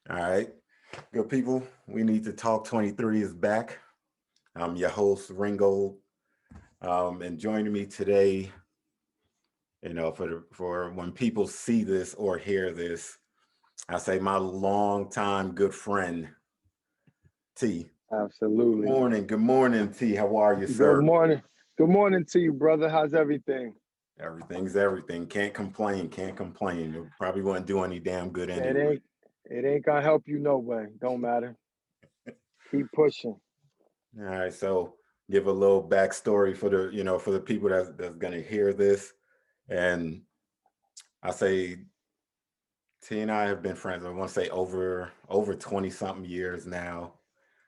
All right, good people. We need to talk. 23 is back. I'm your host Ringo, and joining me today, for when people see this or hear this, I say my longtime good friend T. Good Absolutely. morning. Good morning, T. How are you, Good sir? morning. Good morning to you, brother. How's everything? Everything's everything. Can't complain. Can't complain. You probably wouldn't do any damn good It anyway. ain't it ain't gonna help you no way. Don't matter. Keep pushing. All right, so give a little backstory for the people that's gonna hear this. And I say T and I have been friends. I want to say over 20 something years now.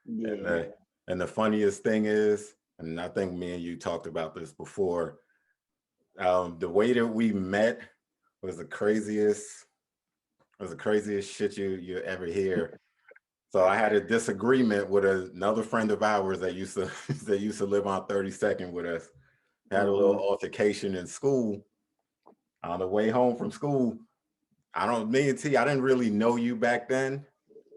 And the Yeah. and the funniest thing is, and I think me and you talked about this before, the way that we met was the craziest shit you ever hear. So I had a disagreement with another friend of ours that used to that used to live on 32nd with us. Had a little Hmm. altercation in school. On the way home from school, me and T, I didn't really know you back then.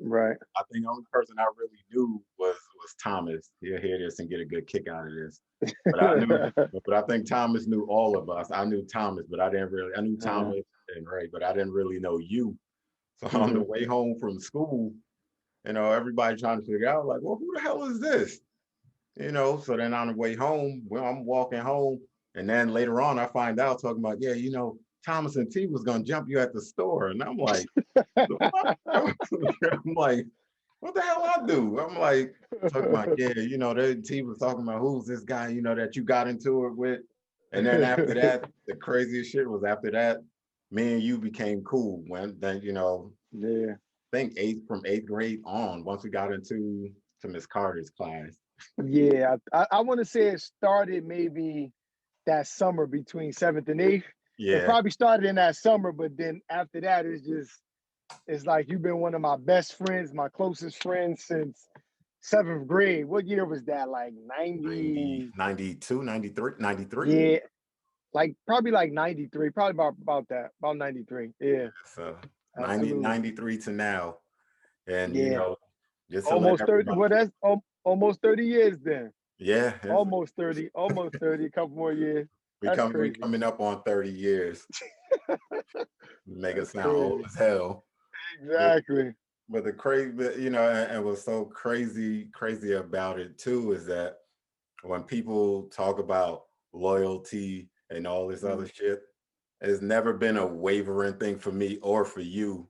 Right. I think the only person I really knew was Thomas. He'll hear this and get a good kick out of this. But I think Thomas knew all of us. I knew Thomas, but I knew Uh-huh. Thomas and Ray, but I didn't really know you. So on the Hmm. way home from school, everybody trying to figure out, like, well, who the hell is this? So then on the way home, well, I'm walking home, and then later on I find out talking about, yeah, Thomas and T was gonna jump you at the store. And I'm like, what? I'm like, what the hell I do? I'm like, talking about, yeah, that T was talking about who's this guy, that you got into it with. And then after that, the craziest shit was after that, me and you became cool when then, Yeah. I think from eighth grade on, once we got into to Miss Carter's class. Yeah. I want to say it started maybe that summer between seventh and eighth. It Yeah, probably started in that summer, but then after that, it's like you've been one of my best friends, my closest friends since seventh grade. What year was that? Like 90, 90, 92, 93, 93. yeah, like probably like 93, probably about that, about 93. Yeah, So 90, absolutely. 93 to now. And, Yeah, just to let almost 30. everybody, Well, that's almost 30 years then. yeah, Almost 30, a couple more years. That's we crazy. coming up on 30 years. Make us That's sound old crazy. as hell. But Exactly. the crazy, and what's so crazy about it too is that when people talk about loyalty and all this other Mm-hmm. shit, it's never been a wavering thing for me or for you.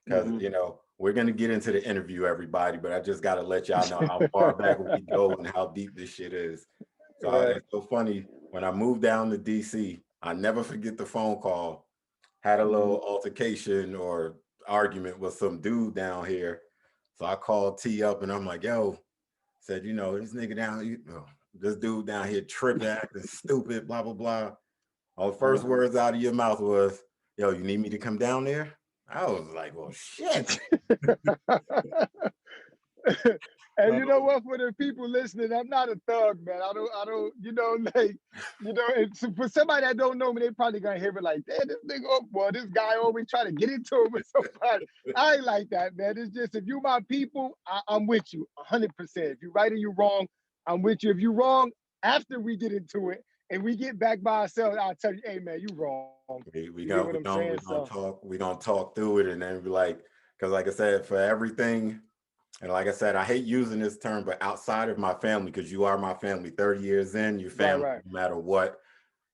Because Mm-hmm. we're gonna get into the interview, everybody, but I just gotta let y'all know how far back we go and how deep this shit is. So Right. it's so funny. When I moved down to DC, I never forget the phone call. Had a Mm-hmm. little altercation or argument with some dude down here. So I called T up and I'm like, yo, said, this nigga down, this dude down here tripping, acting stupid, blah, blah, blah. All the first words out of your mouth was, yo, you need me to come down there? I was like, well, shit. And Uh, you know what? For the people listening, I'm not a thug, man. I don't, like, it's, for somebody that don't know me, they probably gonna hear it like, damn, this nigga, oh, boy, this guy always try to get into it with somebody. I ain't like that, man. It's just, if you my people, I'm with you 100%. If you right or you wrong, I'm with you. If you wrong, after we get into it and we get back by ourselves, I'll tell you, hey, man, you wrong. You get what I'm saying? So, we gonna talk through it and then be like, because like I said, for everything, and like I said, I hate using this term, but outside of my family, because you are my family, 30 years in, your right, family, right. no matter what.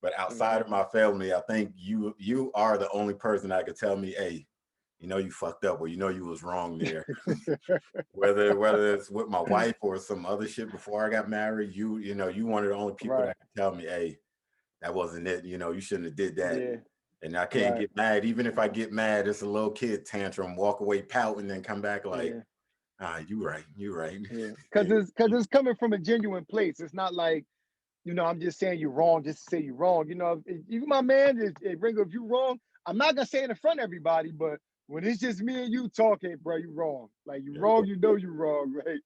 But outside Hmm. of my family, I think you are the only person that could tell me, hey, you fucked up, or you was wrong there. Whether it's with my wife or some other shit before I got married, you one of the only people Right. that can tell me, hey, that wasn't it. You shouldn't have did that. Yeah. And I can't Right. get mad. Even if I get mad, it's a little kid tantrum, walk away pouting, then come back like, Yeah. you right, you right. Yeah. Because it's coming from a genuine place. It's not like, I'm just saying you're wrong just to say you're wrong. If you my man, Ringo, if you wrong, I'm not gonna say it in front of everybody, but when it's just me and you talking, bro, you wrong. Like you Yeah. wrong, you wrong, right?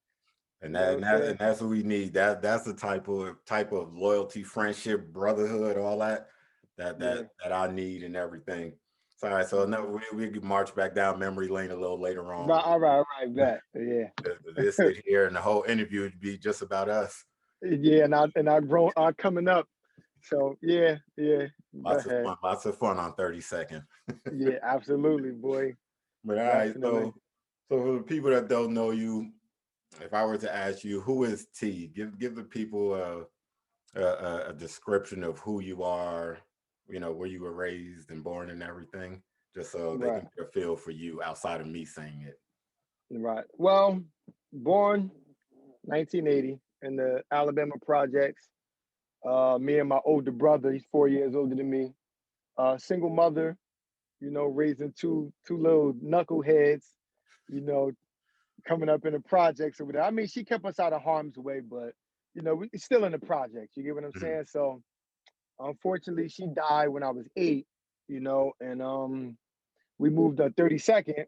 And You know what I'm saying? that's what we need. That's the type of loyalty, friendship, brotherhood, all that Yeah. that I need and everything. Sorry, so no, we can march back down memory lane a little later on. All right, bet. Yeah. This sit here and the whole interview would be just about us. Yeah, and I grown are coming up. So yeah, yeah. Go ahead. Lots of fun on 32nd. Yeah, absolutely, boy. But all right, Definitely. so for the people that don't know you, if I were to ask you, who is T? Give the people a description of who you are, where you were raised and born and everything, just so they Right, can get a feel for you outside of me saying it. right. Well, born 1980 in the Alabama projects. Me and my older brother, he's 4 years older than me. Single mother, raising two little knuckleheads, you know, coming up in the projects or whatever. I mean, she kept us out of harm's way, but we still in the projects. You get what I'm Mhm. saying? So unfortunately, she died when I was 8, and we moved to 32nd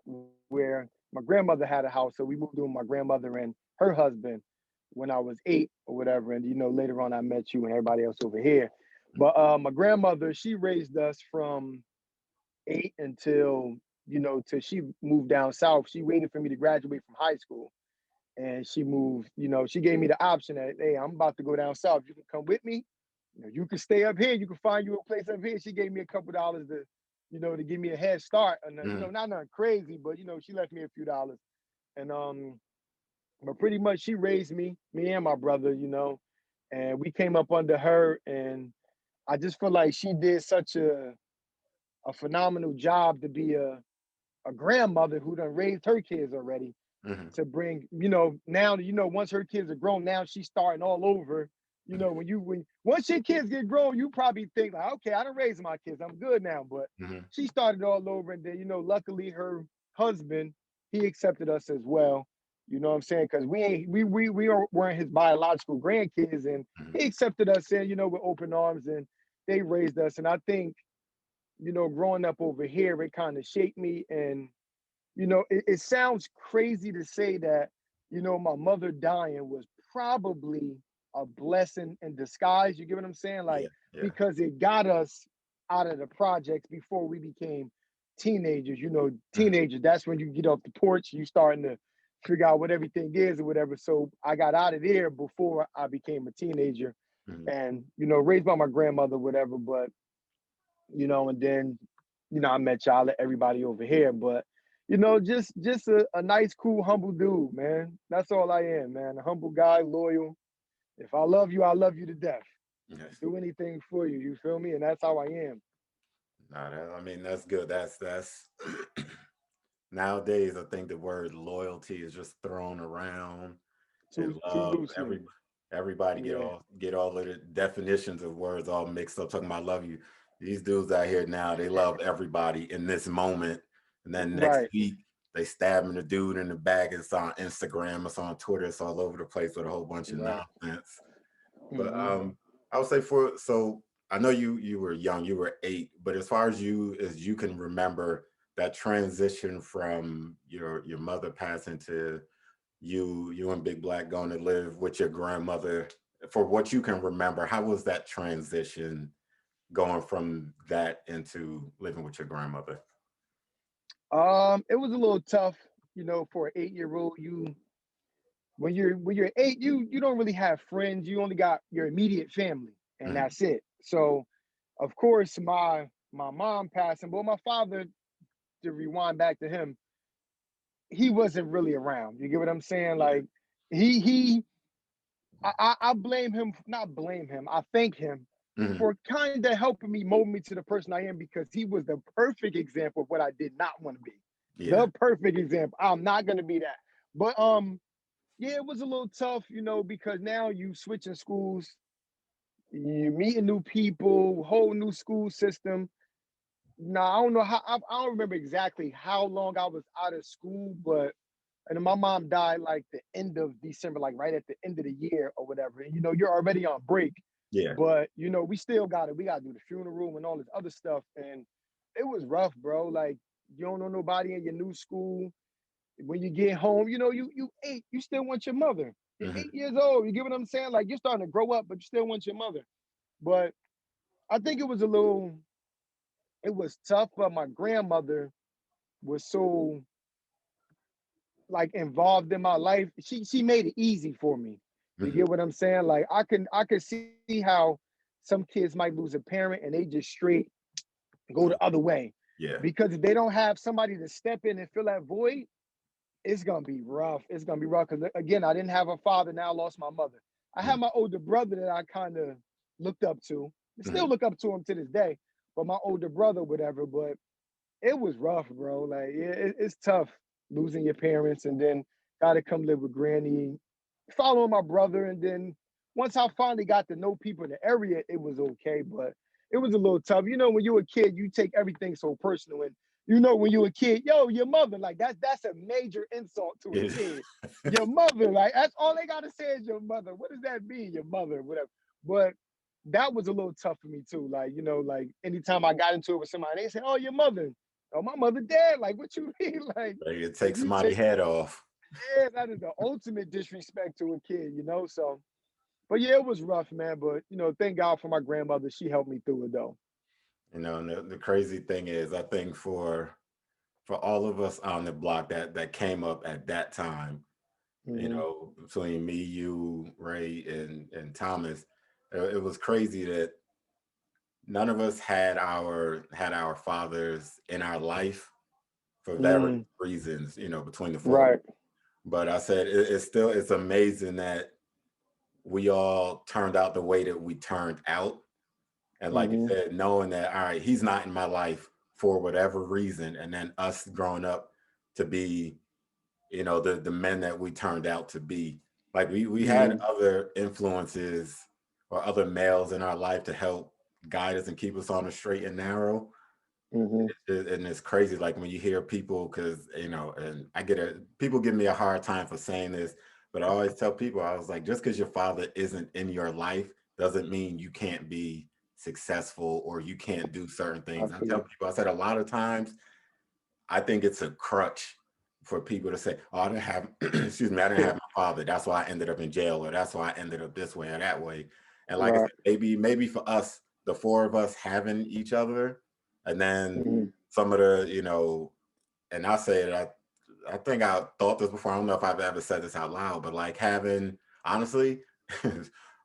where my grandmother had a house. So we moved in with my grandmother and her husband when I was 8 or whatever. And later on I met you and everybody else over here. But my grandmother, she raised us from 8 until till she moved down south. She waited for me to graduate from high school. And she moved, she gave me the option that, hey, I'm about to go down south. You can come with me. You can stay up here. You can find you a place up here. She gave me a couple dollars to give me a head start. And Mhm. not nothing crazy, but she left me a few dollars. And but pretty much she raised me and my brother, and we came up under her. And I just feel like she did such a phenomenal job to be a grandmother who done raised her kids already Mhm. to bring, now, once her kids are grown, now she's starting all over. When once your kids get grown, you probably think like, okay, I done raised my kids, I'm good now. But Mhm. she started all over, and then luckily her husband, he accepted us as well. You know what I'm saying? Because we ain't weren't his biological grandkids, and Mhm. he accepted us in, with open arms, and they raised us. And I think, growing up over here, it kind of shaped me. And it sounds crazy to say that, my mother dying was probably a blessing in disguise. You get what I'm saying? Like, Yeah. Yeah. because it got us out of the projects before we became teenagers. Mhm. Teenagers, that's when you get off the porch, you starting to figure out what everything is or whatever. So I got out of there before I became a teenager Mhm. and, raised by my grandmother, whatever. But and then, I met y'all, everybody over here. But, just a nice, cool, humble dude, man. That's all I am, man. A humble guy, loyal. If I love you, I love you to death. I'll Yes. do anything for you. You feel me? And that's how I am. No, I mean that's good. That's nowadays. I think the word loyalty is just thrown around, and Too love. loosely. Everybody Yeah. get all of the definitions of words all mixed up. Talking about love you. These dudes out here now, they love everybody in this moment, and then next Right. week they stabbing the dude in the back. It's on Instagram. It's on Twitter. It's all over the place with a whole bunch of Right. nonsense. But Hmm. I would say I know you were young, you were 8, but as far as you can remember that transition from your mother passing to you and Big Black going to live with your grandmother, for what you can remember, how was that transition going from that into living with your grandmother? It was a little tough, for an 8-year old. When you're 8, you don't really have friends. You only got your immediate family, and Mhm. that's it. So of course, my mom passing, but my father, to rewind back to him, he wasn't really around. You get what I'm saying? Yeah. Like he I blame him, not blame him. I thank him Mhm. for kind of helping me mold me to the person I am because he was the perfect example of what I did not want to be. Yeah. The perfect example. I'm not gonna be that. But yeah, it was a little tough, because now you switching schools, you meeting new people, whole new school system. Now I don't know I don't remember exactly how long I was out of school, but and my mom died like the end of December, like right at the end of the year or whatever. And you're already on break, Yeah. but we still got it. We got to do the funeral and all this other stuff, and it was rough, bro. Like you don't know nobody in your new school. When you get home, you 8, you still want your mother. You're Mhm. 8 years old. You get what I'm saying? Like you're starting to grow up, but you still want your mother. But I think it was a little it was tough, but my grandmother was so like involved in my life. She made it easy for me. You Hmm. get what I'm saying? Like I can see how some kids might lose a parent and they just straight go the other way. Yeah. Because if they don't have somebody to step in and fill that void, it's gonna be rough. It's gonna be rough. Cause again, I didn't have a father, now I lost my mother. I had my older brother that I kind of looked up to. I Hmm. still look up to him to this day, but my older brother, whatever. But it was rough, bro. Like it's tough losing your parents and then gotta come live with granny, following my brother, and then once I finally got to know people in the area, it was okay, but it was a little tough. You know, when you're a kid, you take everything so personal, and you know when you're a kid, yo, your mother, like that's a major insult to a Yeah. kid. Your mother, like that's all they gotta say is your mother. What does that mean, your mother, whatever? But that was a little tough for me too. Like, you know, like anytime I got into it with somebody, they say, "Oh, your mother." Oh, my mother dead. Like, what you mean? Like, Like it if takes you somebody's take, head off. yeah, that is the ultimate disrespect to a kid, you know? So, but yeah, it was rough, man. But, you know, thank God for my grandmother. She helped me through it, though. You know, and the crazy thing is, I think for all of us on the block that came up at that time, you Hmm. know, between me, you, Ray, and Thomas, it was crazy that none of us had our fathers in our life for various Mm, reasons, you know, between the four. right. But I said it's amazing that we all turned out the way that we turned out. And like you Hmm. said, knowing that, all right, he's not in my life for whatever reason, and then us growing up to be, you know, the men that we turned out to be. Like we had Hmm. other influences or other males in our life to help guide us and keep us on the straight and narrow. Hmm. And it's crazy, like when you hear people, because you know, and I get it, people give me a hard time for saying this, but I always tell people, I was like, just because your father isn't in your life doesn't mean you can't be successful or you can't do certain I things. I feel tell you. people, I said a lot of times, I think it's a crutch for people to say, "Oh, I didn't have, excuse me, I didn't have my father. That's why I ended up in jail, or that's why I ended up this way or that way." And like I Right. said, maybe for us, the four of us having each other, and then Hmm. some of the, you know, and I say it, I think I thought this before. I don't know if I've ever said this out loud, but like having honestly,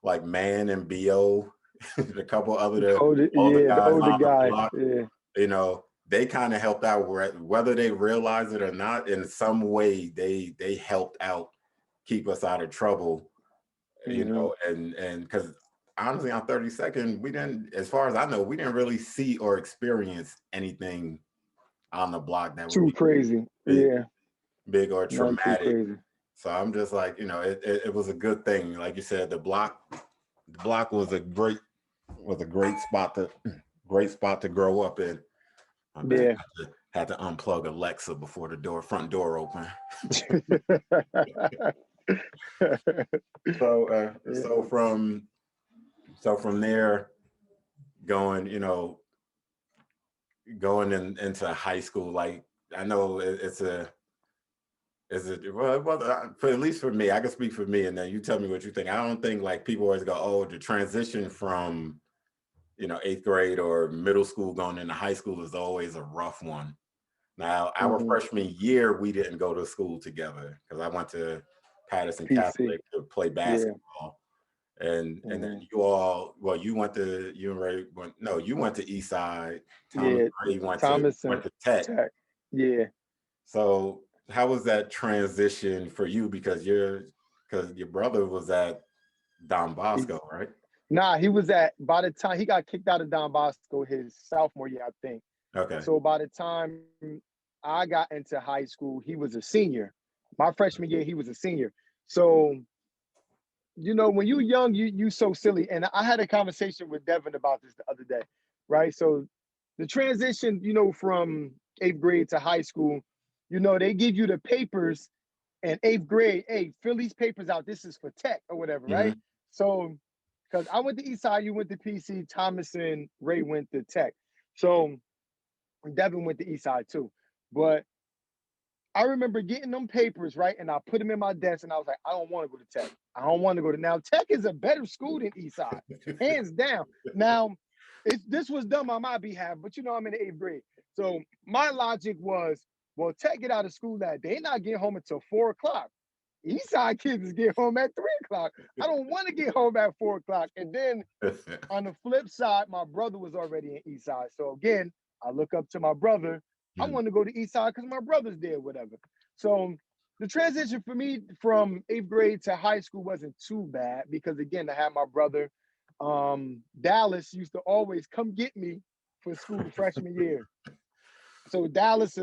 like Man and Bo, a couple other The the older, older yeah, the guys older on the guy. block, Yeah. you know, they kind of helped out whether they realize it or not. In some way, they helped out keep us out of trouble, you Hmm. know, and because honestly, on 32nd, we didn't, as far as I know, we didn't really see or experience anything on the block that would Too be crazy. big, Yeah. big or Not too traumatic. crazy. So I'm just like, you know, it was a good thing. Like you said, the block was a great spot to grow up in. My bad. Yeah. Had to unplug Alexa before the front door open. So Yeah. so from there, going, you know, into high school, like I know it's a is it well for at least for me, I can speak for me, and then you tell me what you think. I don't think like people always go, oh, the transition from, you know, eighth grade or middle school going into high school is always a rough one. Now, our Hmm. freshman year, we didn't go to school together because I went to Patterson PC. Catholic to play Yeah. basketball, and then Hmm. you all, well, you and Ray went, no, you went to East Side. Thomas Yeah. Ray went to Thomas went and to Tech. Tech. Yeah. So how was that transition for you? Because your brother was at Don He's Bosco, right? Nah, he was by the time he got kicked out of Don Bosco his sophomore year, I think. Okay. So by the time I got into high school, he was a senior. My freshman year, he was a senior. So, you know, when you young, you so silly. And I had a conversation with Devin about this the other day, right? So the transition, you know, from eighth grade to high school, you know, they give you the papers in eighth grade. Hey, fill these papers out. This is for tech or whatever, right? Hmm. So, because I went to Eastside, you went to PC, Thomas and Ray went to Tech. So Devin went to Eastside too. But I remember getting them papers, right? And I put them in my desk and I was like, I don't want to go to Tech. I don't want to go to now. Tech is a better school than Eastside, hands down. Now, this was done on my behalf, but you know I'm in the 8th grade. So my logic was, well, take it out of school that day. They not getting home until 4 o'clock. Eastside kids is getting home at 3 o'clock. I don't want to get home at 4 o'clock. And then on the flip side, my brother was already in Eastside. So again, I look up to my brother. I want to go to Eastside because my brother's there, whatever. So the transition for me from 8th grade to high school wasn't too bad because again, I had my brother. Dallas used to always come get me for school freshman year. So Dallas,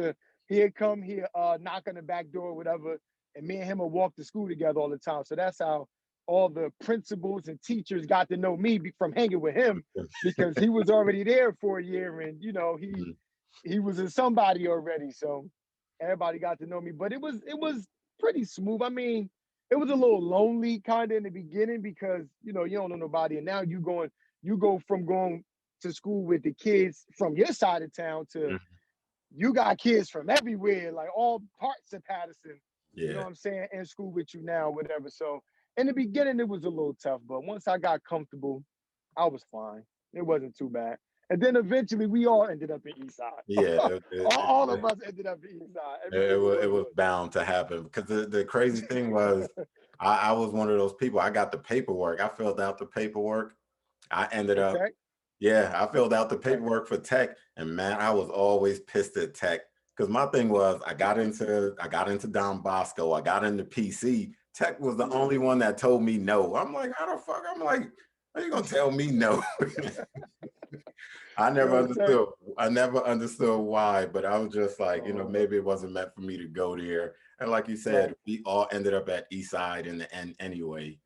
he'd come here, knock on the back door, whatever, and me and him would walk to school together all the time. So that's how all the principals and teachers got to know me from hanging with him because he was already there for a year, and you know he was a somebody already. So everybody got to know me, but it was pretty smooth. I mean, it was a little lonely kind of in the beginning because you know you don't know nobody, and now you go from going to school with the kids from your side of town to you got kids from everywhere, like all parts of Patterson. You know Yeah. what I'm saying? In school with you now, whatever. So in the beginning, it was a little tough, but once I got comfortable, I was fine. It wasn't too bad. And then eventually, we all ended up in East Yeah. Side. All of us ended up in East Side. Every single one It of was us. bound to happen because the crazy thing was I was one of those people. I got the paperwork. I filled out the paperwork. I ended For up, tech, yeah, I filled out the okay. paperwork for tech, and man, I was always pissed at tech because my thing was I got into Don Bosco, I got into PC. Tech was the Yeah. only one that told me no. I'm like, how the fuck? I'm like, how you gonna tell me no? I never Yo, tech. understood. I never understood why, but I was just like, Uh, maybe it wasn't meant for me to go there. And like you said, right. we all ended up at East Side in the end anyway.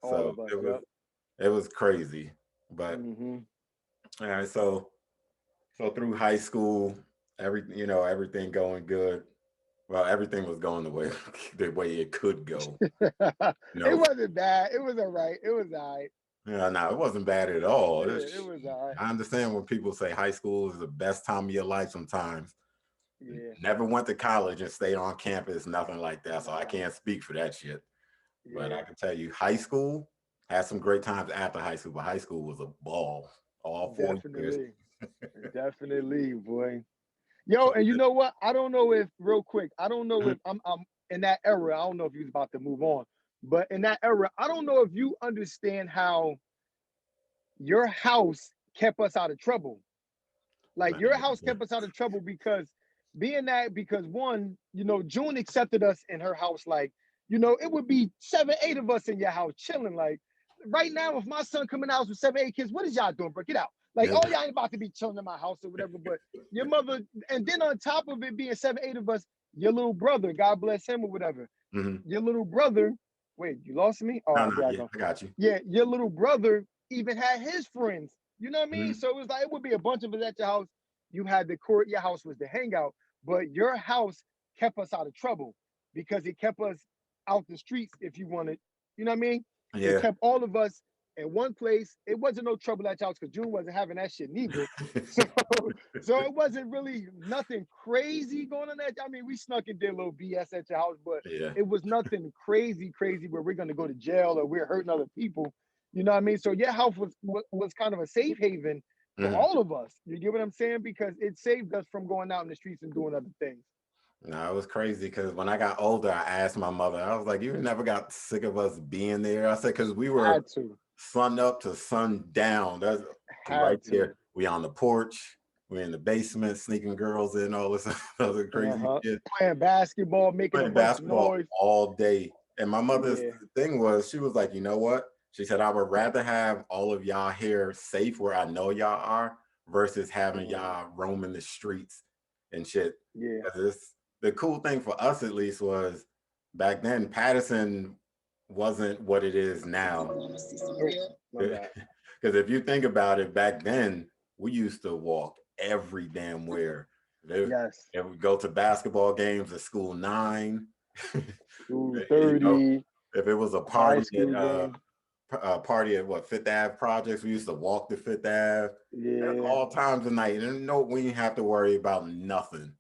All So of us. Yep. it was crazy. But Mm-hmm. all right, so through high school, everything going good. Well, everything was going the way the way it could go. You It know, wasn't bad. It was all right. It was all right. yeah, no, it wasn't bad at all. Yeah, it was all right. I understand when people say high school is the best time of your life sometimes. Yeah. Never went to college and stayed on campus, nothing like that. So I Nah. can't speak for that shit. But Yeah. I can tell you, high school had some great times after high school, but high school was a ball all 4 years. Definitely. Definitely, boy. Yo, So and you know what? I don't know if real quick, I don't know mhm, if I'm in that era. I don't know if you was about to move on, but in that era, I don't know if you understand how your house kept us out of trouble. Like man, your house kept us out of trouble because one, you know, June accepted us in her house. Like, you know, it would be 7, 8 of us in your house chilling. Like right now, if my son come in the house with 7, 8 kids, what is y'all doing, bro? Get out. Like, yeah. oh, y'all ain't about to be chilling in my house or whatever. But your mother, and then on top of it being 7, 8 of us, your little brother, God bless him or whatever, Mhm. your little brother, wait, you lost me? Oh, No, no, there I yeah, go. I got you. Yeah, your little brother even had his friends. You know what I mean? Mhm. So it was like it would be a bunch of us at your house. You had the court, your house was the hangout, but your house kept us out of trouble because it kept us out the streets if you wanted. You know what I mean? It Yeah. kept all of us in one place. It wasn't no trouble at your house because June wasn't having that shit neither. So so it wasn't really nothing crazy going on at. I mean, we snuck and did a little BS at your house, but Yeah. it was nothing crazy where we're gonna go to jail or we're hurting other people. You know what I mean? So your house was kind of a safe haven for Mhm. all of us. You get what I'm saying? Because it saved us from going out in the streets and doing other things. No, it was crazy because when I got older, I asked my mother, I was like, you never got sick of us being there? I said, because we were Had to, sun up to sun down. That's right had to. there. We on the porch, we in the basement, sneaking girls in, all this other crazy Uh-huh. shit. Playing basketball, making a Playing bunch of basketball noise. all day. And my mother's Yeah. thing was, she was like, you know what? She said, I would rather have all of y'all here safe where I know y'all are versus having Mhm. y'all roaming the streets and shit. Yeah. Because it's the cool thing for us at least was back then, Patterson wasn't what it is now. Oh, my bad. Because if you think about it, back then we used to walk every damn where. If, Yes. if we go to basketball games at school 9, School you know, 30, if it was a high party at school game. what Fifth Ave projects, we used to walk to Fifth Ave. At Yeah. all times of night, and no, we didn't have to worry about nothing.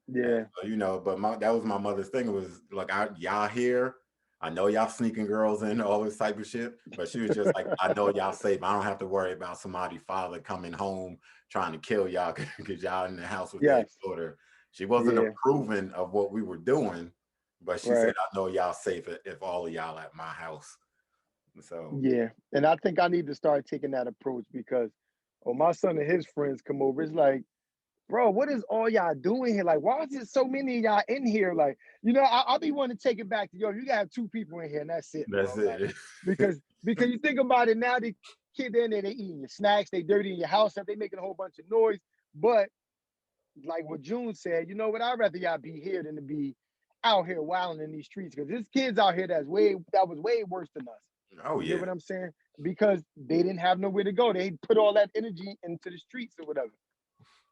And Yeah. so, but that was my mother's thing. It was like, y'all here. I know y'all sneaking girls in, all this type of shit. But she was just like, I know y'all safe. I don't have to worry about somebody father coming home trying to kill y'all because y'all in the house with their Yes. daughter. She wasn't Yeah. approving of what we were doing, but she said, Right. I know y'all safe if all of y'all at my house. So Yeah. And I think I need to start taking that approach because when my son and his friends come over, it's like, bro, what is all y'all doing here? Like, why is there so many of y'all in here? Like, I'll be wanting to take it back to you gotta have two people in here and that's it, that's bro. Like, it. because you think about it now, the kid in there, they eating your snacks, they dirty in your house up, they making a whole bunch of noise. But like what June said, you know what? I'd rather y'all be here than to be out here wilding in these streets because there's kids out here that was way worse than us. Oh You get yeah. what I'm saying? Because they didn't have nowhere to go. They put all that energy into the streets or whatever.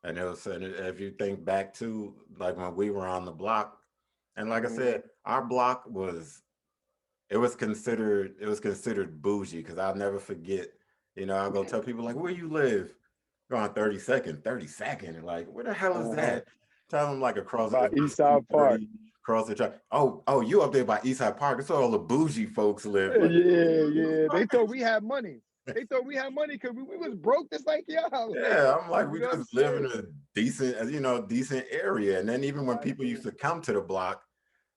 And it was, and if you think back to like when we were on the block, and like I Mhm. said, our block was it was considered bougie because I'll never forget. I'll go tell people like, where you live? Go on 32nd, 32nd, and like, where the hell is Uh-huh. that? Tell them like across By it's by Eastside Park. 230, across the track. Oh, you up there by Eastside Park? That's where all the bougie folks live. Like, Yeah, yeah. They thought we had money. They thought we had money because we was broke just like y'all. Like, yeah, I'm like, you we know what I'm just live in saying? a decent area. And then even when Right people used there. to come to the block,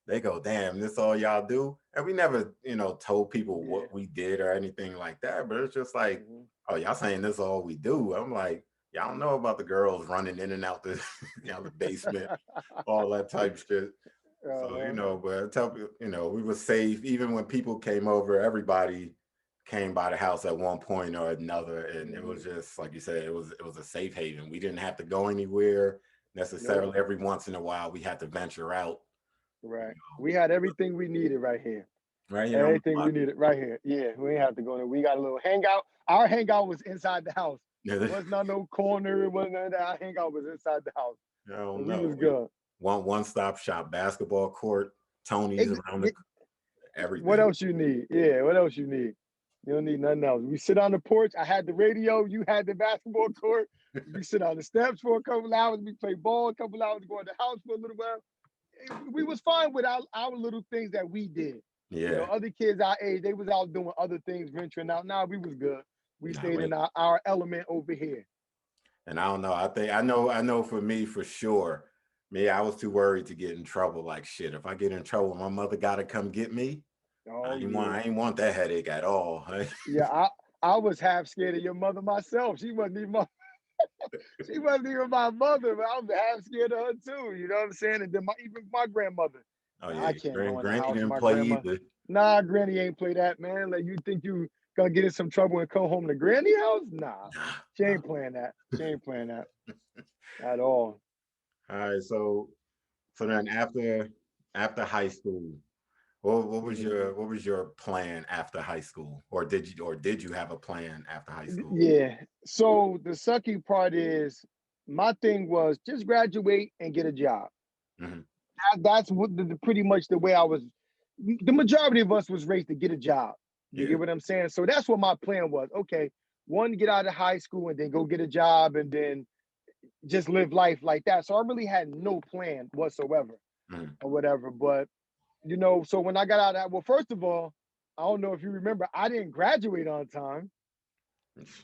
they go, damn, this all y'all do? And we never, told people Yeah. what we did or anything like that. But it's just like, Hmm. oh, y'all saying this all we do. I'm like, y'all don't know about the girls running in and out the the basement, all that type shit. So, Uh-huh. but I tell people, we were safe. Even when people came over, everybody came by the house at one point or another. And it was Hmm. just like you said, it was a safe haven. We didn't have to go anywhere Nope. necessarily. Every once in a while we had to venture out, you Right. know, We had everything we needed right here. right here on the Everything we block. needed right here. Yeah, we ain't have to go there. We got a little hangout. Our hangout was inside the house. It was not no corner. It wasn't none of that. Our hangout was inside the house. I And don't we was know. good. One-stop shop, basketball court, Tony's around the What everything. else you need? Yeah, what else you need? You don't need nothing else. We sit on the porch. I had the radio. You had the basketball court. We sit on the steps for a couple hours. We play ball a couple hours. Go in the house for a little while. We was fine with our little things that we did. Yeah. Other kids our age, they was out doing other things, venturing out. Nah, we was good. We Nah, stayed in our element over here. and I don't know. I know for me for sure. Me, I was too worried to get in trouble. Like shit, if I get in trouble, my mother gotta come get me. Oh I ain't want yeah. I ain't want that headache at all. Yeah, I was half scared of your mother myself. She wasn't even my mother, but I was half scared of her too. You know what I'm saying? And then even my grandmother. Oh Nah, I yeah, can't go in the Granny house with didn't my play grandma. either. Nah, Granny ain't play that, man. Like you think you gonna get in some trouble and come home to Granny house? Nah, Nah, she nah. ain't playing that. She ain't playing that at all. All right, so then after high school, Mhm. what was your plan after high school, or did you have a plan after high school? Yeah. So the sucky part is my thing was just graduate and get a job. Hmm. That's what pretty much the way I was. The majority of us was raised to get a job. You Yeah. get what I'm saying? So that's what my plan was. Okay, one, get out of high school and then go get a job and then just live life like that. So I really had no plan whatsoever Hmm. or whatever. But so when I got out of that, well, first of all, I don't know if you remember, I didn't graduate on time.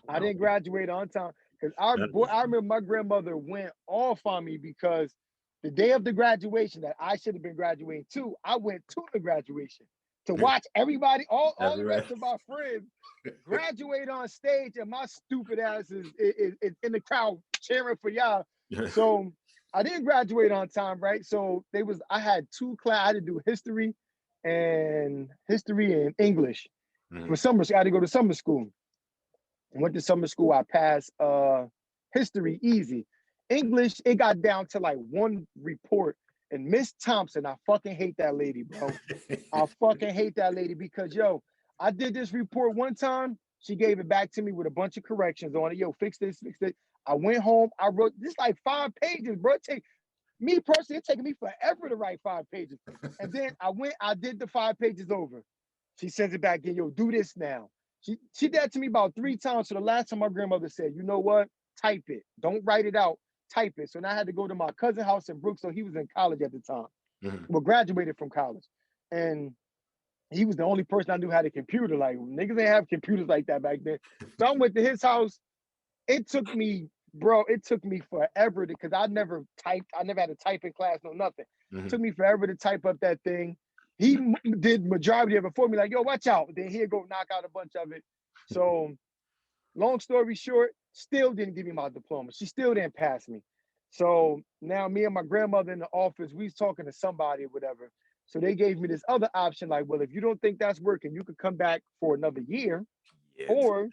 I Oh, didn't graduate on time because I remember my grandmother went off on me because the day of the graduation that I should have been graduating to, I went to the graduation to watch everybody, all the everywhere. rest of my friends graduate on stage, and my stupid ass is in the crowd cheering for y'all. So I didn't graduate on time, right? So I had two class, I had to do history and English for Mhm. summer. So I had to go to summer school. Went to summer school. I passed history easy. English, it got down to like one report. And Miss Thompson, I fucking hate that lady, bro. I fucking hate that lady because I did this report one time. She gave it back to me with a bunch of corrections on it. Yo, fix this, fix it. I went home. I wrote this like 5 pages, bro. Take me personally, it taking me forever to write 5 pages. And then I did the 5 pages over. She sends it back in, yo, do this now. She did that to me about 3 times. So the last time my grandmother said, you know what? Type it. Don't write it out. Type it. So now I had to go to my cousin's house in Brooks. So he was in college at the time. Mhm. Well, graduated from college. And he was the only person I knew had a computer. Like niggas didn't have computers like that back then. So I went to his house. It took me, bro, it took me forever because I never typed. I never had to type in class, no nothing. It Mhm. took me forever to type up that thing. He did majority of it for me, like, yo, watch out. Then he'd go knock out a bunch of it. So long story short, still didn't give me my diploma. She still didn't pass me. So now me and my grandmother in the office, we was talking to somebody or whatever. So they gave me this other option, like, well, if you don't think that's working, you could come back for another year, Yeah. or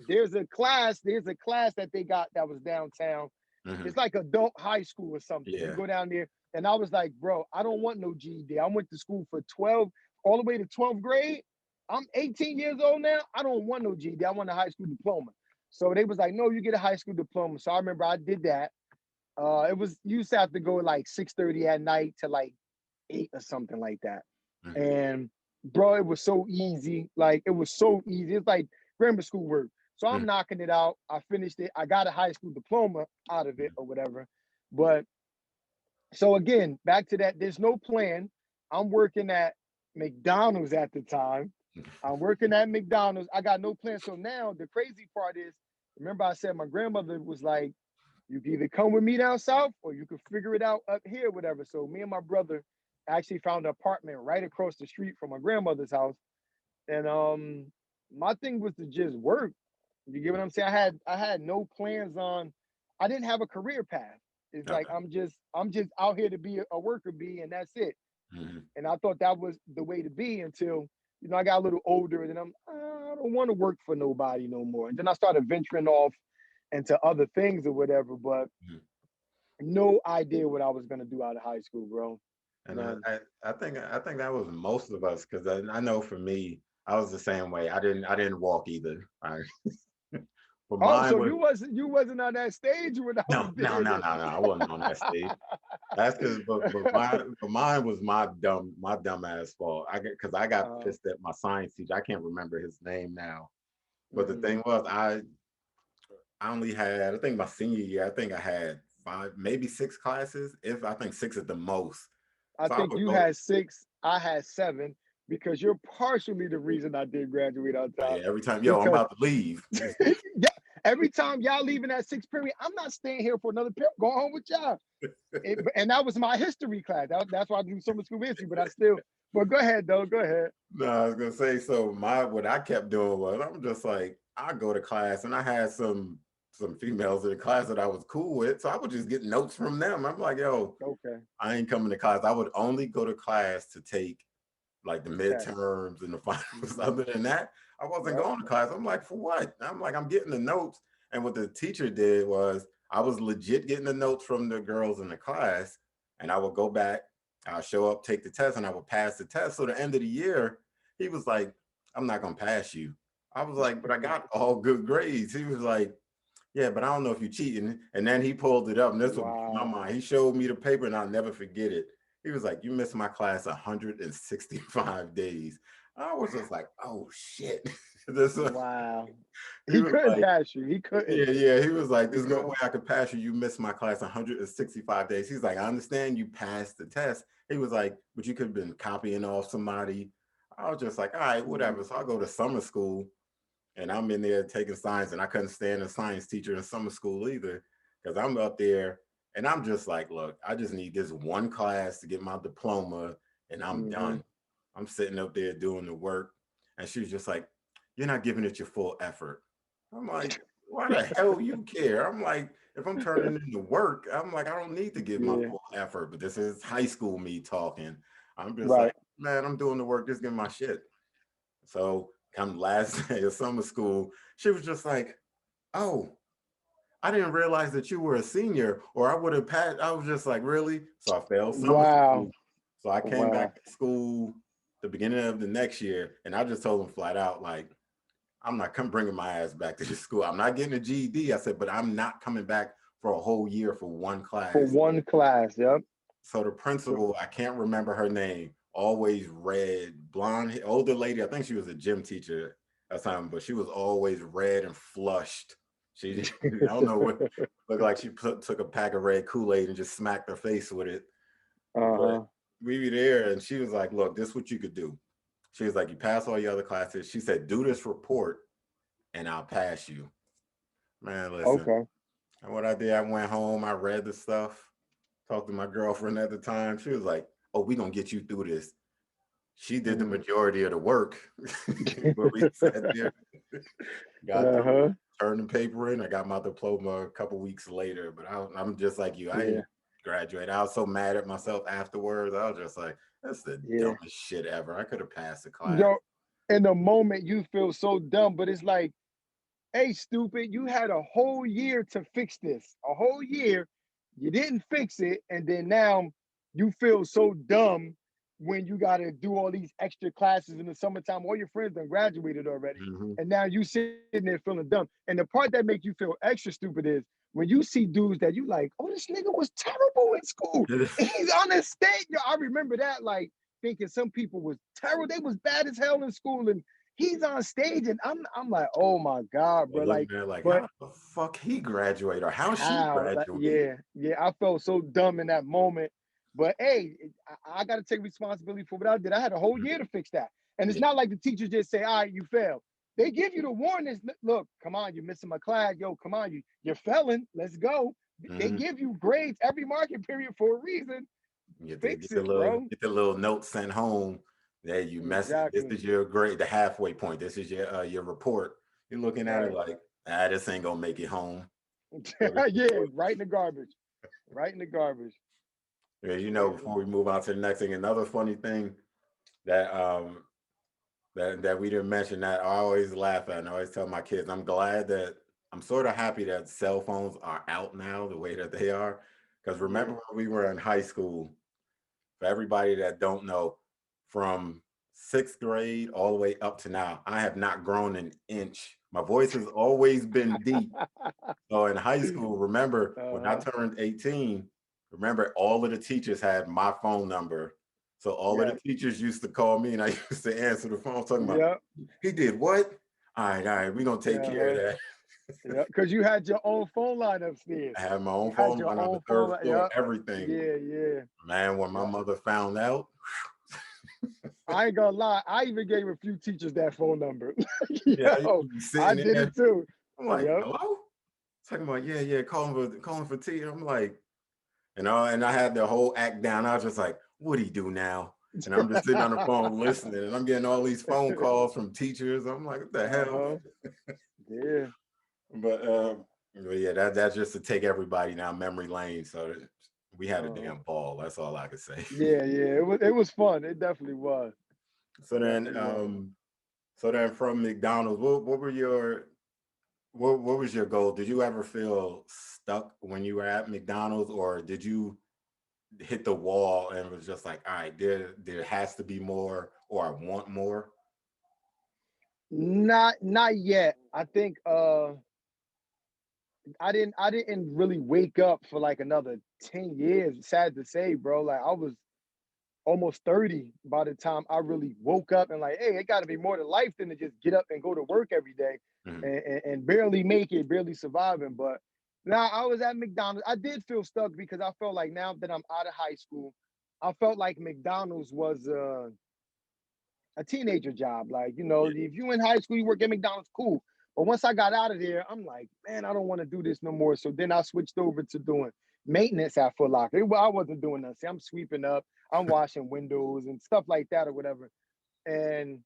there's a class that they got that was downtown. It's Mhm. like adult high school or something. You Yeah. go down there, and I was like, bro, I don't want no GED. I went to school for 12, all the way to 12th grade. I'm 18 years old now. I don't want no GED. I want a high school diploma. So they was like, no, you get a high school diploma. So I remember I did that. It was you used to have to go like 6:30 at night to like 8 or something like that. Mhm. And bro, it was so easy. Like it was so easy. It's like grammar school work. So I'm Mhm. knocking it out. I finished it. I got a high school diploma out of it or whatever. But so again, back to that, there's no plan. I'm working at McDonald's at the time. I'm working at McDonald's. I got no plan. So now the crazy part is, remember I said my grandmother was like, you can either come with me down south or you can figure it out up here, whatever. So me and my brother actually found an apartment right across the street from my grandmother's house. And my thing was to just work. You get what I'm saying? I had no plans on, I didn't have a career path. It's like Okay. I'm just out here to be a worker bee and that's it. Mhm. And I thought that was the way to be until, I got a little older and then I don't want to work for nobody no more. And then I started venturing off into other things or whatever, but Mhm. no idea what I was gonna do out of high school, bro. And None. I think that was most of us because I know for me, I was the same way. I didn't walk either. But Oh, mine so was you wasn't on that stage when I was no, no, there no, then. no, no. I wasn't on that stage. That's because, but mine was my dumb ass fault. Because I got uh, pissed at my science teacher. I can't remember his name now. But the mhm. thing was, I only had, I think my senior year, I think I had five, maybe six classes. If I think six at the most. I So I think would you go. had 6, I had 7, because you're partially the reason I did graduate on Oh, time. yeah, every time, yo, I'm Because about to leave. yeah, every time y'all leaving that 6th period, I'm not staying here for another period. Go home with y'all. And that was my history class. That's why I do summer school history. But I still. But go ahead, though. Go ahead. No, I was gonna say, so what I kept doing was I'm just like, I go to class and I had some females in the class that I was cool with. So I would just get notes from them. I'm like, yo, Okay. I ain't coming to class. I would only go to class to take like the The test. midterms and the finals. Hmm. Other than that, I wasn't Yep. going to class. I'm like, for what? I'm like, I'm getting the notes. And what the teacher did was I was legit getting the notes from the girls in the class, and I would go back, I'll show up, take the test, and I would pass the test. So the end of the year, he was like, I'm not gonna pass you. I was like, but I got all good grades. He was like, yeah, but I don't know if you're cheating. And then he pulled it up, and this would blow my Wow. mind. He showed me the paper, and I'll never forget it. He was like, "You missed my class 165 days." I was just like, "Oh shit!" this, Wow. he He was couldn't like, pass you. He couldn't. "Yeah, yeah." He was like, He "There's no couldn't. way I could pass you. You missed my class 165 days." He's like, "I understand you passed the test." He was like, "But you could have been copying off somebody." I was just like, "All right, whatever." Mhm. So I go to summer school, and I'm in there taking science, and I couldn't stand a science teacher in summer school either because I'm up there and I'm just like, look, I just need this one class to get my diploma and I'm Mhm. done. I'm sitting up there doing the work. And she was just like, you're not giving it your full effort. I'm like, why the hell you care? I'm like, if I'm turning into work, I'm like, I don't need to give my Yeah. full effort, but this is high school me talking. I'm just like, Right. man, I'm doing the work, just give my shit. So come last day of summer school, she was just like, "Oh, I didn't realize that you were a senior, or I would have passed." I was just like, "Really?" So I failed summer Wow. school. So I came Wow. back to school the beginning of the next year, and I just told them flat out, like, "I'm not come bringing my ass back to the school. I'm not getting a GED." I said, "But I'm not coming back for a whole year for one For class." one class. Yep. So the So principal, I can't remember her name, always red, blonde, older lady. I think she was a gym teacher or something, but she was always red and flushed. She, I don't know what, looked like she took a pack of red Kool-Aid and just smacked her face with it. But uh-huh. we were there and she was like, look, this is what you could do. She was like, you pass all your other classes. She said, do this report and I'll pass you. Man, listen. Okay. And what I did, I went home, I read the stuff, talked to my girlfriend at the time. She was like, oh, we gonna get you through this. She did the Mm. majority of the work. But we sat there, got through Uh-huh. it, turned the paper in. I got my diploma a couple weeks later. But I'm just like you. I Yeah. ain't graduate. I was so mad at myself afterwards. I was just like, that's the Yeah. dumbest shit ever. I could have passed the class. Yo, in the moment you feel so dumb, but it's like, hey, stupid, you had a whole year to fix this. A whole year, you didn't fix it, and then now you feel so dumb when you got to do all these extra classes in the summertime. All your friends done graduated already, Hmm. and now you sitting there feeling dumb. And the part that makes you feel extra stupid is when you see dudes that you like, oh, this nigga was terrible in school. And he's on the stage. Yo, I remember that, like thinking some people was terrible. They was bad as hell in school, and he's on stage, and I'm like, oh my God, bro. Looking Like, at it like, but how the fuck he graduate or how she how? Like, graduate? yeah, yeah. I felt so dumb in that moment. But hey, I got to take responsibility for what I did. I had a whole year to fix that. And it's Yeah. not like the teachers just say, all right, you failed. They give you the warnings. Look, come on, you're missing my class. Yo, come on, you're failing. Let's go. They Hmm. give you grades every marking period for a reason. Fix it, bro. Get the little note sent home that you mess. This Exactly. is your grade, the halfway point. This is your report. You're looking at it Right. like, this ain't gonna make it home. So this Yeah, report. right in the garbage. Right in the garbage. Yeah, Yeah. before we move on to the next thing, another funny thing that that we didn't mention that I always laugh at and I always tell my kids, I'm glad that I'm sort of happy that cell phones are out now the way that they are. Because Yeah. remember when we were in high school, for everybody that don't know, from sixth grade all the way up to now, I have not grown an inch. My voice has always been deep. So in high school, remember when I Uh-huh. turned 18, remember all of the teachers had my phone number. So all of the Yeah. teachers used to call me and I used to answer the phone talking about, Yeah. he did what? All right, we're gonna take care of Uh-huh. that. Yeah. Because you had your own phone line upstairs. I had my You own had phone your line on the own phone third line. floor, Yeah. everything. Yeah. Yeah. Man, when my Yeah. mother found out, I ain't gonna lie. I even gave a few teachers that phone number. yeah, I used Yo, to be I sitting did there. it too. I'm like, Yep. hello? Talking about, yeah, calling for tea. I'm like, and I had the whole act down. I was just like, what'd he do now? And I'm just sitting on the phone listening, and I'm getting all these phone calls from teachers. I'm like, what the hell? Uh-huh. Yeah. But yeah, that's just to take everybody down memory lane. So we had a Uh-huh. damn ball. That's all I could say. Yeah. Yeah. It was fun. It definitely was. So then, Definitely was. from McDonald's, what were your what was your goal? Did you ever feel stuck when you were at McDonald's, or did you hit the wall and was just like, all right, there has to be more, or I want more? Not yet. I think I didn't really wake up for like another 10 years. Sad to say, bro. Like I was almost 30 by the time I really woke up and like, hey, it gotta be more to life than to just get up and go to work every day Mhm. and barely make it, barely surviving. But now I was at McDonald's. I did feel stuck because I felt like now that I'm out of high school, I felt like McDonald's was a teenager job. Like, Yeah. if you in high school, you work at McDonald's, cool. But once I got out of there, I'm like, man, I don't want to do this no more. So then I switched over to doing maintenance at Foot Locker. I wasn't doing nothing. I'm sweeping up, I'm washing windows and stuff like that or whatever. And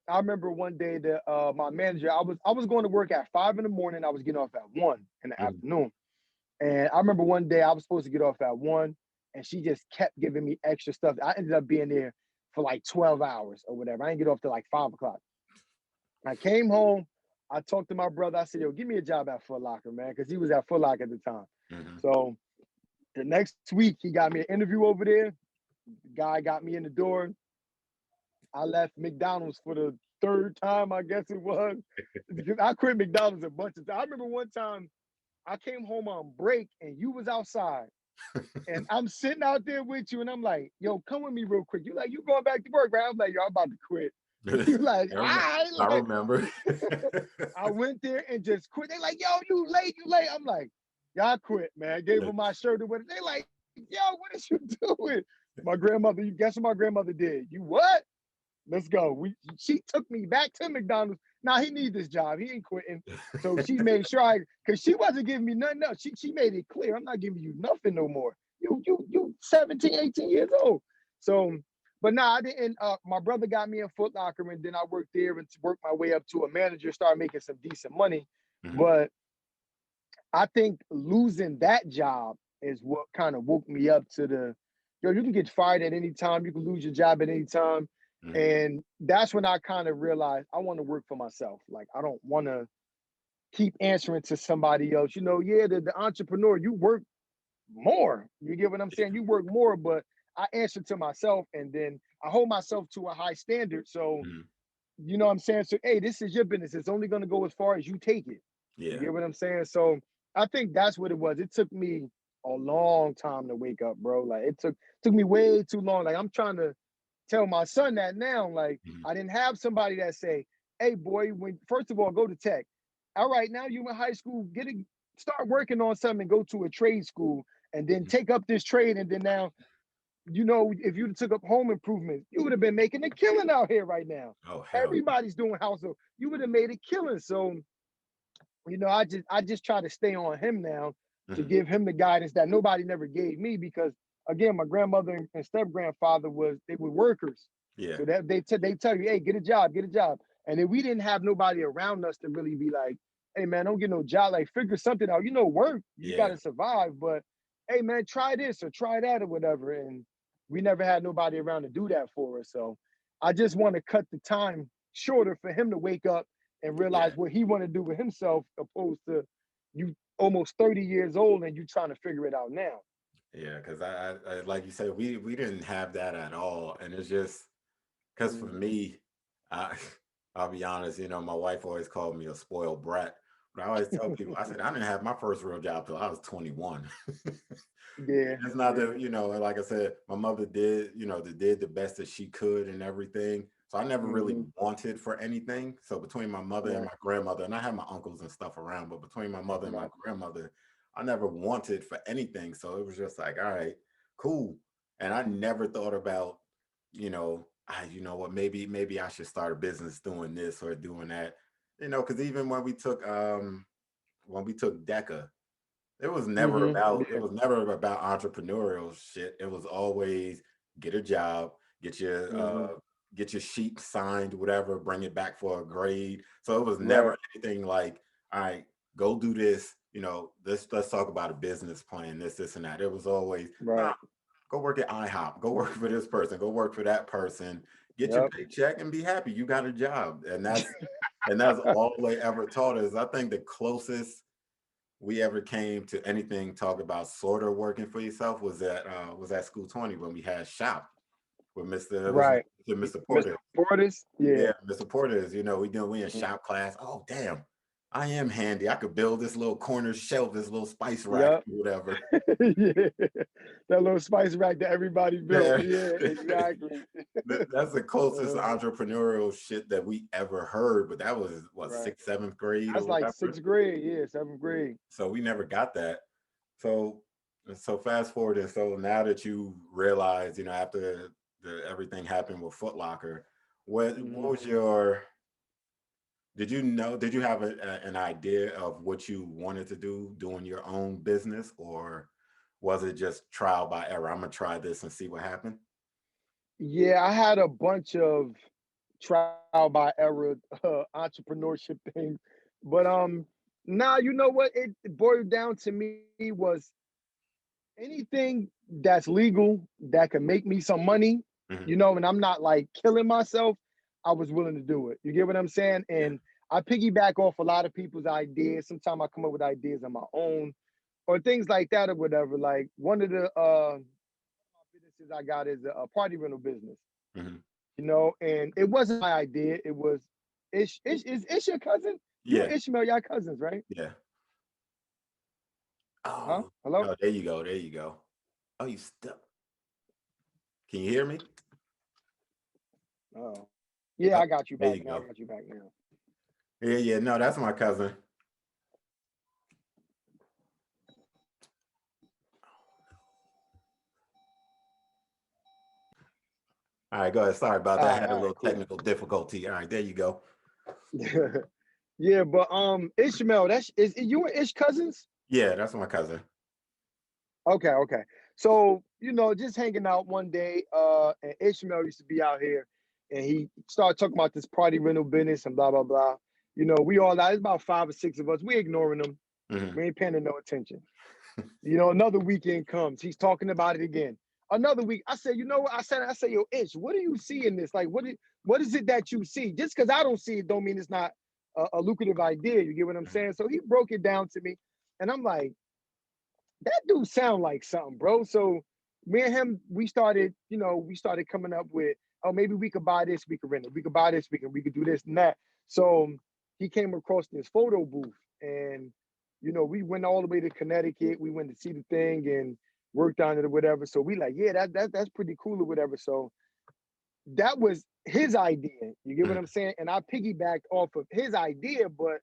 I remember one day that my manager, I was going to work at 5 in the morning. I was getting off at 1 in the afternoon. And I remember one day I was supposed to get off at 1, and she just kept giving me extra stuff. I ended up being there for like 12 hours or whatever. I didn't get off till like 5 o'clock. I came home. I talked to my brother. I said, yo, give me a job at Foot Locker, man, because he was at Foot Locker at the time. Hmm. So the next week, he got me an interview over there. The guy got me in the door. I left McDonald's for the third time, I guess it was, because I quit McDonald's a bunch of times. I remember one time I came home on break and you was outside. And I'm sitting out there with you, and I'm like, yo, come with me real quick. You like, you going back to work, right? I'm like, yo, I'm about to quit. You like, I all remember. right, I like remember. I went there and just quit. They like, yo, you late, you late. I'm like, yeah, I quit, man. Gave them my shirt or whatever. They like, yo, what is you doing? My grandmother, you guess what my grandmother did? You what? let's go. She took me back to McDonald's. Now he need this job. He ain't quitting. So she made sure because she wasn't giving me nothing else. She made it clear, I'm not giving you nothing no more. You 17, 18 years old. So, but nah, I didn't. My brother got me in Foot Locker, and then I worked there and worked my way up to a manager, started making some decent money. Mhm. But I think losing that job is what kind of woke me up to you can get fired at any time. You can lose your job at any time. Mhm. And that's when I kind of realized I want to work for myself. Like, I don't want to keep answering to somebody else. Yeah, the entrepreneur, you work more. You get what I'm saying? You work more, but I answer to myself, and then I hold myself to a high standard. So, Mhm. you know what I'm saying? So, hey, this is your business. It's only going to go as far as you take it. You Yeah. get what I'm saying? So I think that's what it was. It took me a long time to wake up, bro. Like, it took me way too long. Like, I'm trying to tell my son that now. Like, Mhm. I didn't have somebody that say, "Hey, boy, when first of all, go to tech. All right, now you in high school, start working on something, go to a trade school, and then Mhm. take up this trade, and then now." If you took up home improvement, you would have been making a killing out here right now. Oh hell. Everybody's doing household. You would have made a killing. So, I just try to stay on him now to Mhm. give him the guidance that nobody never gave me, because again, my grandmother and step grandfather they were workers. Yeah. So that they tell you, hey, get a job, get a job. And then we didn't have nobody around us to really be like, hey man, don't get no job. Like, figure something out. Work. You Yeah. gotta survive. But hey man, try this or try that or whatever. And we never had nobody around to do that for us. So I just want to cut the time shorter for him to wake up and Yeah. realize what he want to do with himself, opposed to you almost 30 years old and you trying to figure it out now. Yeah. Because I like you said, we didn't have that at all, and it's just because for Mm. me, I I'll be honest. My wife always called me a spoiled brat, but I always tell people, I said I didn't have my first real job till I was 21. Yeah, It's not yeah. that, like I said, my mother did the best that she could and everything. So I never really Hmm. wanted for anything. So between my mother and Right, my grandmother, and I had my uncles and stuff around, but between my mother and my right. grandmother, I never wanted for anything. So it was just like, all right, cool. And I never thought about, you know what, maybe I should start a business doing this or doing that. Because even when we took DECA, it Yeah, was never about entrepreneurial shit. It was always get a job, get your hmm. get your sheet signed, whatever, bring it back for a grade. So it was never Right, anything like, all right, go do this, let's talk about a business plan, this and that. It was always, nah, right. go work at IHOP, go work for this person, go work for that person, get your Yep. paycheck and be happy. You got a job. And that's all they ever taught us. I think the closest we ever came to anything talk about sort of working for yourself was at School 20 when we had shop with Mr. It was Right. Mr. Mr. Porter. Portis, yeah. Yeah, Mr. Porter's, we in shop class. Oh damn, I am handy. I could build this little corner shelf, this little spice rack, Yep. or whatever. Yeah. That little spice rack that everybody built. Yeah. Yeah, exactly. That's the closest Uh, entrepreneurial shit that we ever heard, but that was what, right. sixth, seventh grade or That's like whatever. sixth grade. Yeah, seventh grade. So we never got that. So so fast forward, and so now that you realize, after everything happened with Foot Locker, what Hmm. was did you have an idea of what you wanted to do doing your own business, or was it just trial by error? I'm gonna try this and see what happened. Yeah, I had a bunch of trial by error entrepreneurship things, but now you know what it boiled down to me was anything that's legal that can make me some money, Hmm. and I'm not like killing myself, I was willing to do it. You get what I'm saying? Yeah. And I piggyback off a lot of people's ideas. Sometimes I come up with ideas on my own or things like that or whatever. Like one of the businesses I got is a party rental business, Hmm. and it wasn't my idea. It was Ish your cousin? You Yeah. and Ishmael, y'all cousins, right? Yeah. Huh? Oh, Hello? oh, there you go. There you go. Oh, you stuck. Can you hear me? Oh. Yeah, Oh, I got you there back you now. I go. got you back now. Yeah, yeah. No, that's my cousin. All right, go ahead. Sorry about that. I had a All right, little cool. technical difficulty. All right, there you go. Yeah, but Ishmael, is you and Ish cousins? Yeah, that's my cousin. Okay, okay. So, just hanging out one day, and Ishmael used to be out here and he started talking about this party rental business and blah blah blah. We all out, it's about 5 or 6 of us. We ignoring him. Hmm. We ain't paying him no attention. Another weekend comes. He's talking about it again. Another week. I said, you know what? I said, yo, Ish, what do you see in this? Like, what is it that you see? Just because I don't see it don't mean it's not a lucrative idea. You get what I'm saying? So he broke it down to me. And I'm like, that dude sound like something, bro. So me and him, we started coming up with, oh, maybe we could buy this, we could rent it, we could buy this, we could do this and that. So he came across this photo booth, and we went all the way to Connecticut. We went to see the thing and worked on it or whatever. So we like, yeah, that's pretty cool or whatever. So that was his idea. You get what I'm saying? And I piggybacked off of his idea, but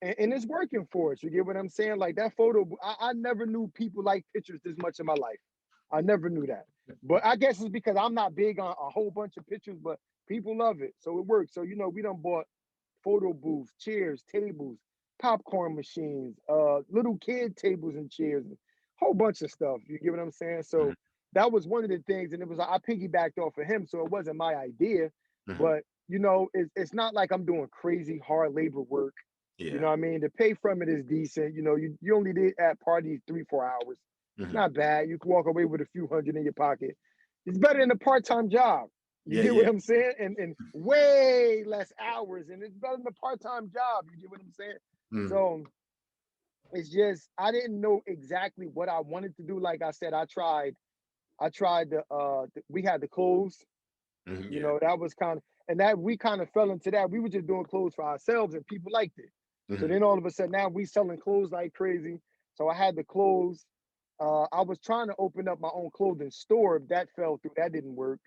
and it's working for us. You get what I'm saying? Like that photo, I never knew people like pictures this much in my life. I never knew that. But I guess it's because I'm not big on a whole bunch of pictures, but people love it. So it works. So, we done bought photo booths, chairs, tables, popcorn machines, little kid tables and chairs, whole bunch of stuff. You get what I'm saying? So that was one of the things. And it was, I piggybacked off of him. So it wasn't my idea, Hmm. but it's not like I'm doing crazy hard labor work. You Yeah. know what I mean? The pay from it is decent. You only did at parties 3-4 hours. It's Hmm. not bad. You can walk away with a few hundred in your pocket. It's better than a part-time job. You Yeah, get what yeah. I'm saying? And way less hours. And it's better than a part-time job. You get what I'm saying? Mm. So it's just I didn't know exactly what I wanted to do. Like I said, I tried we had the clothes, Mhm. Yeah. that was kind of, and that we kind of fell into that. We were just doing clothes for ourselves and people liked it. So Mhm. then all of a sudden now we selling clothes like crazy. So I had the clothes. I was trying to open up my own clothing store. That fell through. That didn't work.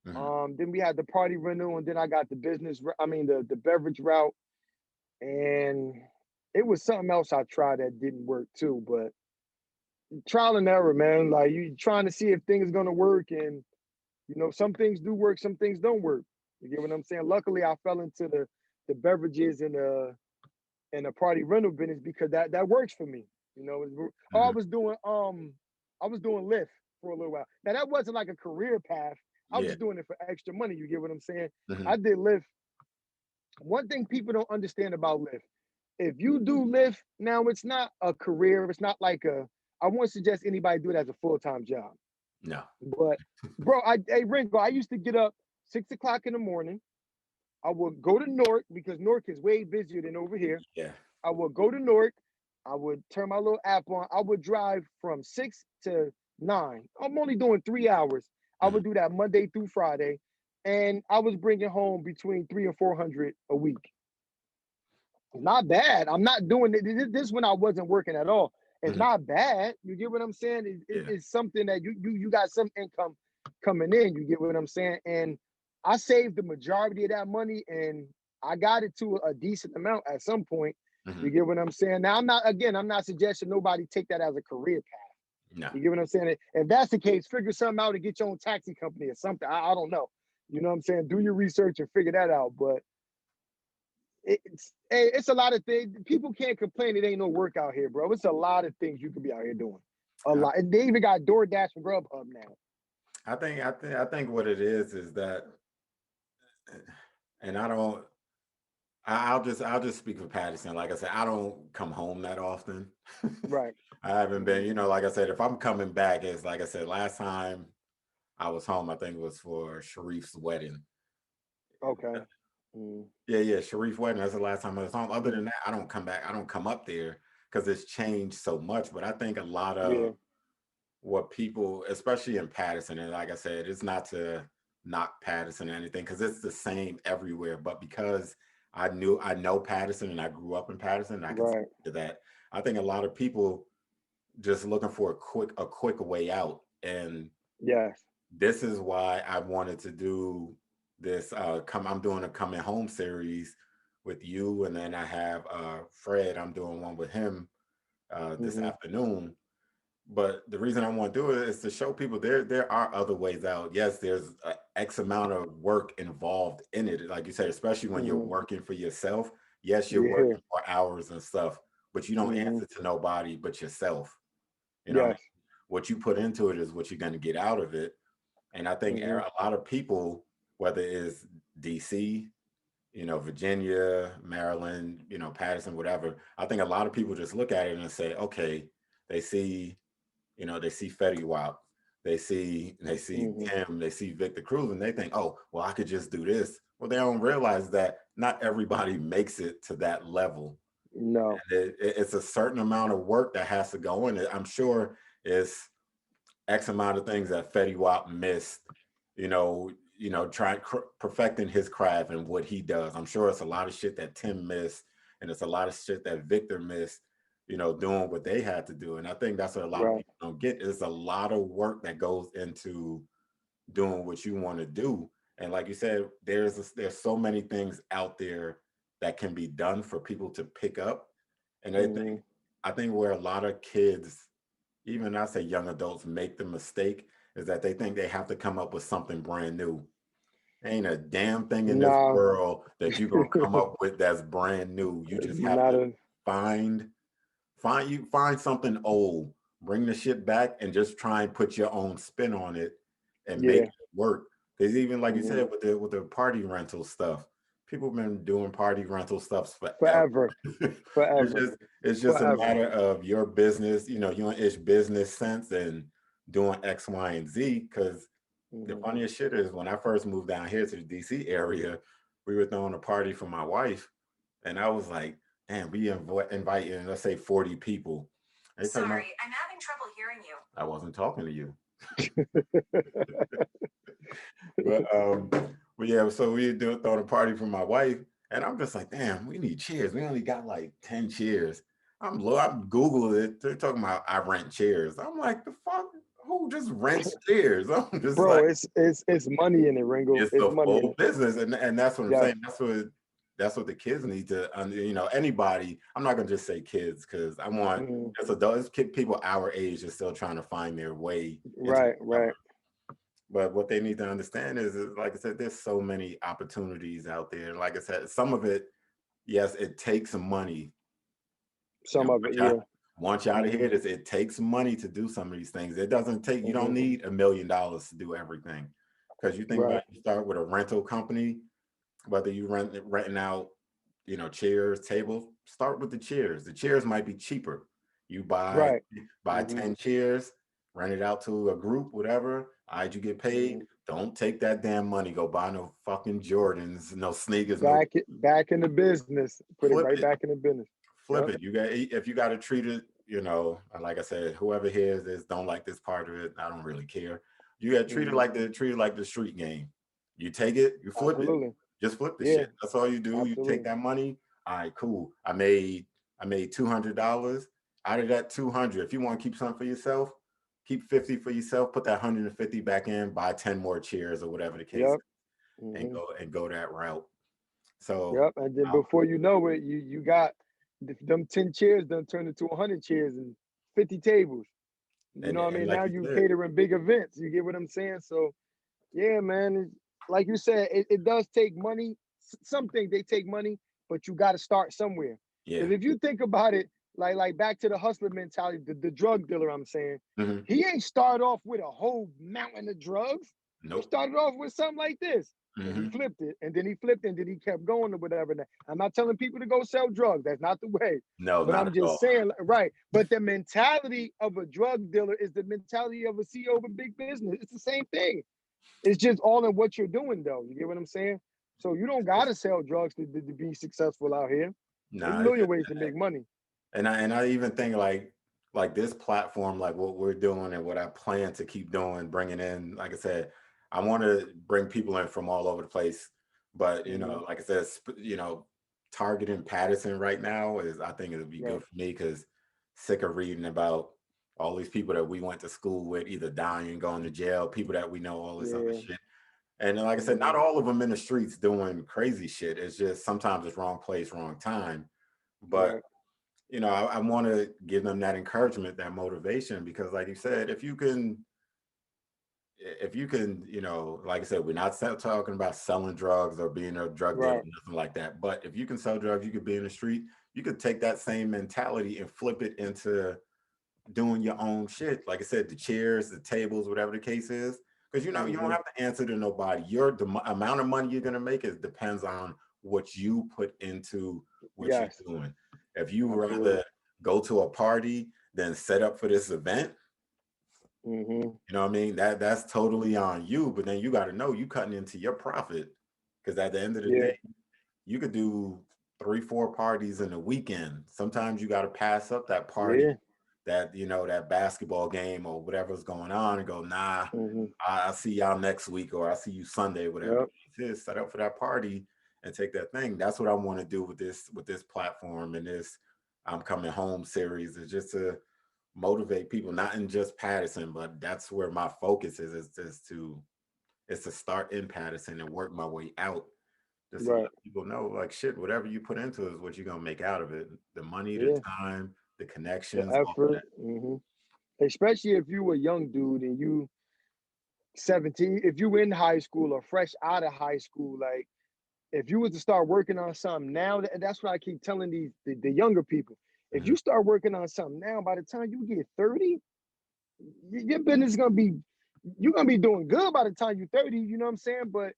Mhm. Then we had the party rental, and then I got the the beverage route, and it was something else I tried that didn't work too. But trial and error, man. Like you trying to see if things gonna work, and some things do work, some things don't work. You get what I'm saying? Luckily, I fell into the beverages and the party rental business because that works for me. Oh, Mhm. I was doing Lyft for a little while. Now that wasn't like a career path. I was Yeah. just doing it for extra money. You get what I'm saying? Mhm. I did Lyft. One thing people don't understand about Lyft, if you do Lyft now, it's not a career. It's not like a. I wouldn't suggest anybody do it as a full-time job. No. But bro, hey Ringo, I used to get up 6 o'clock in the morning. I would go to Newark because Newark is way busier than over here. Yeah. I would go to Newark. I would turn my little app on. I would drive from 6 to 9. I'm only doing 3 hours. I Mhm. would do that Monday through Friday, and I was bringing home between 300 and 400 a week. Not bad. I'm not doing it. This when I wasn't working at all. It's Mhm. not bad. You get what I'm saying? Yeah. It's something that you got some income coming in. You get what I'm saying? And I saved the majority of that money, and I got it to a decent amount at some point. You Mhm. get what I'm saying? Now I'm not suggesting nobody take that as a career path. No. You get what I'm saying? If that's the case, figure something out and get your own taxi company or something. I don't know. You know what I'm saying? Do your research and figure that out. But it's a lot of things. People can't complain it ain't no work out here, bro. It's a lot of things you could be out here doing. A I, lot. And they even got DoorDash and Grubhub now. I think what it is that, and I don't. I'll just speak for Patterson. Like I said, I don't come home that often. Right. I haven't been. Mhm. Like I said, if I'm coming back, it's like I said last time I was home. I think it was for Sharif's wedding. Okay. Mm. Yeah, yeah, Sharif wedding. That's the last time I was home. Other than Mm. that, I don't come back. I don't come up there because it's changed so much. But I think a lot Yeah. of what people, especially in Patterson, and like I said, it's not to knock Patterson or anything because it's the same everywhere. But because I know Patterson and I grew up in Patterson, I can speak Right. to that. I think a lot of people just looking for a quick way out, and Yes. this is why I wanted to do this. I'm doing a coming home series with you, and then I have Fred. I'm doing one with him this Hmm. afternoon but the reason I want to do it is to show people there are other ways out. Yes, there's a X amount of work involved in it. Like you said, especially when you're Hmm. working for yourself. Yes, you're Yeah. working for hours and stuff, but you don't Hmm. answer to nobody but yourself. You know what I mean? Yes. What you put into it is what you're going to get out of it. And I think Hmm. a lot of people, whether it's DC, Virginia, Maryland, Patterson, whatever, I think a lot of people just look at it and say, okay, they see, they see Fetty Wap, they see Hmm. Tim, they see Victor Cruz, and they think, oh, well, I could just do this. Well, they don't realize that not everybody makes it to that level. No. And it's a certain amount of work that has to go in it. I'm sure it's X amount of things that Fetty Wap missed, trying perfecting his craft and what he does. I'm sure it's a lot of shit that Tim missed, and it's a lot of shit that Victor missed, doing what they had to do. And I think that's what a lot of Right. people don't get. Is a lot of work that goes into doing what you want to do. And like you said, there's so many things out there that can be done for people to pick up. And Hmm. I think where a lot of kids, even I say young adults, make the mistake is that they think they have to come up with something brand new. Ain't a damn thing in this Nah. world that you're gonna come up with that's brand new. You just have Not to a. find find something old, bring the shit back, and just try and put your own spin on it and make Yeah. it work. Because even like you Hmm. said with the party rental stuff, people have been doing party rental stuff forever. Forever. it's Forever. just it's just a Forever. matter of your business, your ish business sense and doing X, Y, and Z. Because the Hmm. funniest shit is when I first moved down here to the DC area, we were throwing a party for my wife, and I was like, damn, we inviting, let's say 40 people. And they talking about, sorry, I'm having trouble hearing you. I wasn't talking to you. But but yeah, so we do throwing a party for my wife, and I'm just like, damn, we need chairs. We only got like 10 chairs. I'm Googling it. They're talking about I rent chairs. I'm like, the fuck? Who just rents chairs? I'm just Bro, like, it's money in it, Ringo. it's It's the money in full it. business, and that's what I'm Yes. saying. That's what the kids need to, anybody. I'm not gonna just say kids because I want Mhm. just adults, people our age are still trying to find their way into Right, whatever. right. But what they need to understand is, like I said, there's so many opportunities out there. Like I said, some of it, yes, it takes some money. Some of it, yeah. Want y'all to Hmm. hear this, it takes money to do some of these things. It doesn't take, you don't Hmm. need $1 million to do everything. Because you think about Right, it, you start with a rental company, whether you renting out, chairs, tables, start with the chairs. The chairs might be cheaper. You right. buy Hmm. 10 chairs, rent it out to a group, whatever. All right, you get paid. Hmm. Don't take that damn money. Go buy no fucking Jordans, no sneakers, no Back in the business. Put it flip right it. back in the business. Flip Yep. it. You got if you got to treat it, like I said, whoever hears this don't like this part of it. I don't really care. You got to treat it Hmm. like the street game. You take it, you flip it, Absolutely. just flip the Yeah, shit. That's all you do. You take absolutely. that money. All right, cool. I made $200. Out of that 200, if you want to keep something for yourself, keep 50 for yourself. Put that 150 back in. Buy 10 more chairs or whatever the case, Yep. and Hmm. go that route. So. Yep. And then before you know it, you got them 10 chairs done turned into 100 chairs and 50 tables. You know what I And mean? like Now you you said, catering big events. You get what I'm saying? So yeah, man. Like you said, it does take money. Some things they take money, but you got to start somewhere. yeah. Because if you think about it, like back to the hustler mentality, the drug dealer, I'm saying, Mhm. he ain't started off with a whole mountain of drugs. He Nope. started off with something like this. And he Hmm. flipped it, and then he flipped it, and then he kept going or whatever. Now, I'm not telling people to go sell drugs. That's not the way. No, But not I'm at just all. saying, right. But the mentality of a drug dealer is the mentality of a CEO of a big business. It's the same thing. It's just all in what you're doing, though. You get what I'm saying? So you don't gotta sell drugs to be successful out here. There's a Nah, million ways to make money. and I even think like this platform, like what we're doing and what I plan to keep doing, bringing in, like I said, I want to bring people in from all over the place. But Hmm. like I said, targeting Patterson right now is, I think it'll be Right. good for me because sick of reading about all these people that we went to school with either dying, going to jail, people that we know, all this other Yeah. shit. And like I said, Hmm. not all of them in the streets doing crazy shit. It's just sometimes it's wrong place, wrong time. But Right. I want to give them that encouragement, that motivation, because like you said, if you can, like I said, we're not talking about selling drugs or being a drug dealer, Right. nothing like that. But if you can sell drugs, you could be in the street. You could take that same mentality and flip it into doing your own shit. Like I said, the chairs, the tables, whatever the case is, because you don't Mm-hmm. have to answer to nobody. Amount of money you're gonna make is depends on what you put into what you're Yes. doing. If you Absolutely. rather go to a party than set up for this event, Mm-hmm. you know what I mean? That's totally on you. But then you got to know you cutting into your profit, because at the end of the Yeah. day, you could do 3, 4 parties in a weekend. Sometimes you got to pass up that party, Yeah. that basketball game or whatever's going on, and go, nah, Mm-hmm. I'll see y'all next week, or I'll see you Sunday, whatever the Yep. case is. Set up for that party and take that thing. That's what I want to do with this platform and this I'm Coming Home series, is just to motivate people, not in just Patterson, but that's where my focus is to start in Patterson and work my way out, just to let Right. people know, like, shit, whatever you put into it is what you're gonna make out of it. The money, the Yeah. time, the The connections, all of effort. that. Mm-hmm. Especially if you a young dude and you 17, if you in high school or fresh out of high school, like if you was to start working on something now, that's what I keep telling the younger people. If Mhm. you start working on something now, by the time you get 30, your business is gonna be you're gonna be doing good by the time you're 30, you know what I'm saying? But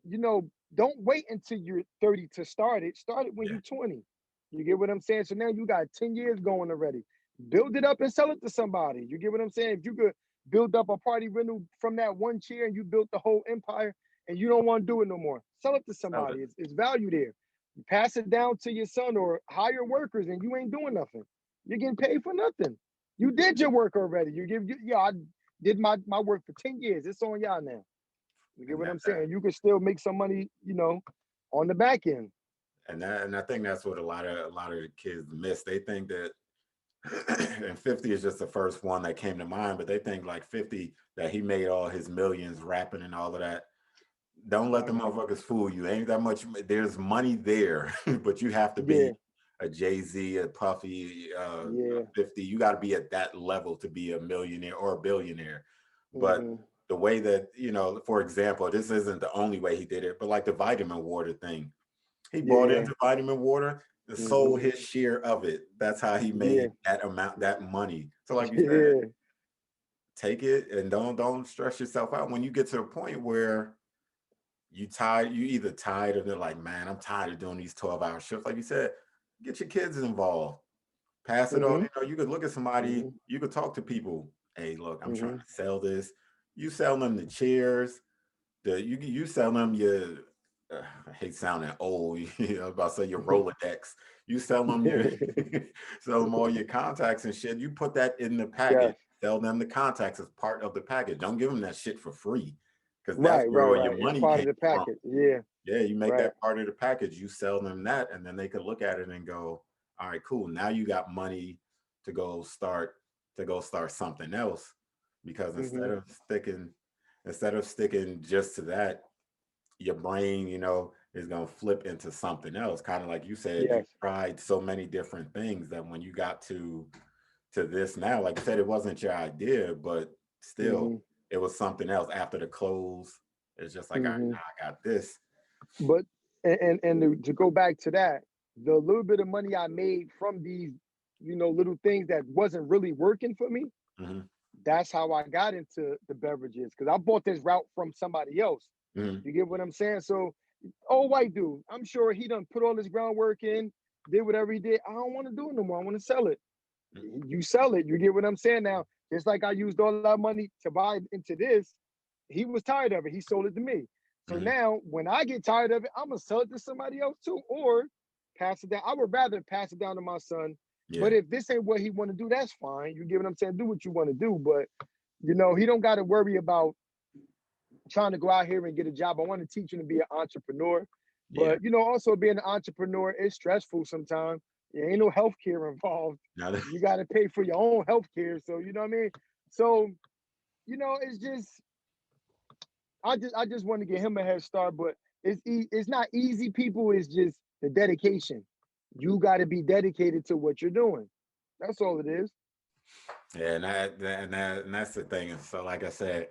you know, don't wait until you're 30 to start it. Start it when Yeah, you're 20. You get what I'm saying? So now you got 10 years going already. Build it up and sell it to somebody. You get what I'm saying? If you could build up a party rental from that one chair and you built the whole empire and you don't want to do it no more, sell it to sell it. somebody. It's value there. You pass it down to your son or hire workers and you ain't doing nothing. You're getting paid for nothing. You did your work already. Yeah, I did my work for 10 years. It's on y'all now. You get And what that, I'm saying? You can still make some money, on the back end. and I think that's what a lot of the kids miss. They think that and 50 is just the first one that came to mind, but they think like 50 that he made all his millions rapping and all of that. Don't let the Right. motherfuckers fool you. Ain't that much. There's money there, but you have to be Yeah, a Jay-Z, a Puffy, a yeah. 50. You got to be at that level to be a millionaire or a billionaire. But Mm-hmm. the way that, for example, this isn't the only way he did it, but like the vitamin water thing, he bought Yeah. into vitamin water, Mm-hmm. sold his share of it. That's how he Yeah. made that amount, that money. So, like you said, Yeah. take it and don't stress yourself out when you get to a point where you either tired of it, like, man, I'm tired of doing these 12-hour shifts. Like you said, get your kids involved. Pass it on. Mm-hmm. You could look at somebody, Mm-hmm. you could talk to people. Hey, look, I'm trying Mm-hmm. to sell this. You sell them the chairs, you sell them your I hate sounding old. I was about to say your Rolodex. You sell them your sell them all your contacts and shit. You put that in the package. Yes. Sell them the contacts as part of the package. Don't give them that shit for free, because that's Right, where right, all your right. It's money part came of the from. package. Yeah. Yeah, you make Right. that part of the package. You sell them that, and then they could look at it and go, "All right, cool. Now you got money to go start something else." Because Mm-hmm. instead of sticking just to that, your brain, is gonna flip into something else. Kind of like you said, you Yes. tried so many different things that when you got to this now, like I said, it wasn't your idea, but still, Mm-hmm. it was something else after the close. It's just like, all right, Mm-hmm. now I got this. But to go back to that, the little bit of money I made from these, little things that wasn't really working for me, Hmm. that's how I got into the beverages because I bought this route from somebody else. Hmm. You get what I'm saying? So, old white dude, I'm sure he done put all this groundwork in, did whatever he did. I don't want to do it no more. I want to sell it. You sell it. You get what I'm saying? Now, just like I used all that money to buy into this, he was tired of it. He sold it to me. So Hmm. now, when I get tired of it, I'm gonna sell it to somebody else too, or pass it down. I would rather pass it down to my son. But Yeah, if this ain't what he want to do, that's fine. You get what I'm saying? Do what you want to do, but he don't got to worry about trying to go out here and get a job. I want to teach him to be an entrepreneur. yeah. But also being an entrepreneur is stressful sometimes. There ain't no healthcare involved. Now that, You got to pay for your own healthcare. So you know what I mean? So, it's just I just want to get him a head start, but it's not easy, people. It's just the dedication. You got to be dedicated to what you're doing. That's all it is. Yeah, and that's the thing. And so, like I said,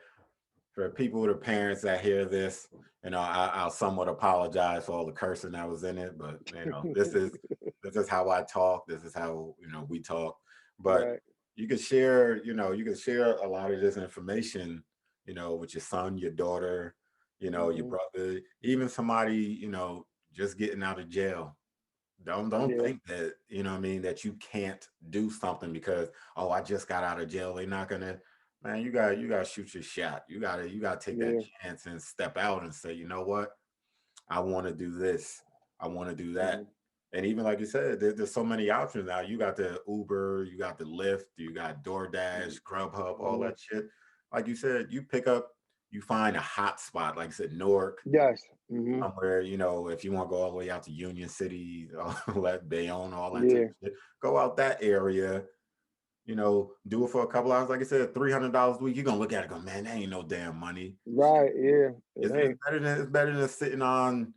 for people, the parents that hear this, I'll somewhat apologize for all the cursing that was in it, but this is how I talk. This is how we talk. But Right. you can share a lot of this information, with your son, your daughter, your Hmm. brother, even somebody, just getting out of jail. Don't Yeah. think that, what I mean, that you can't do something because, oh, I just got out of jail. They're not gonna, man, you gotta shoot your shot. You gotta take that Yeah. chance and step out and say, you know what? I want to do this. I want to do that. Hmm. And even like you said, there's so many options now. You got the Uber, you got the Lyft, you got DoorDash, Grubhub, all Hmm. that shit. Like you said, you find a hot spot, like I said, Newark, Yes. Hmm. somewhere, if you want to go all the way out to Union City, let Bayonne, all that type Yeah. of shit, go out that area, do it for a couple hours. Like I said, $300 a week. You're gonna look at it, and go, man, that ain't no damn money. Right. Yeah. It It's ain't. better than sitting on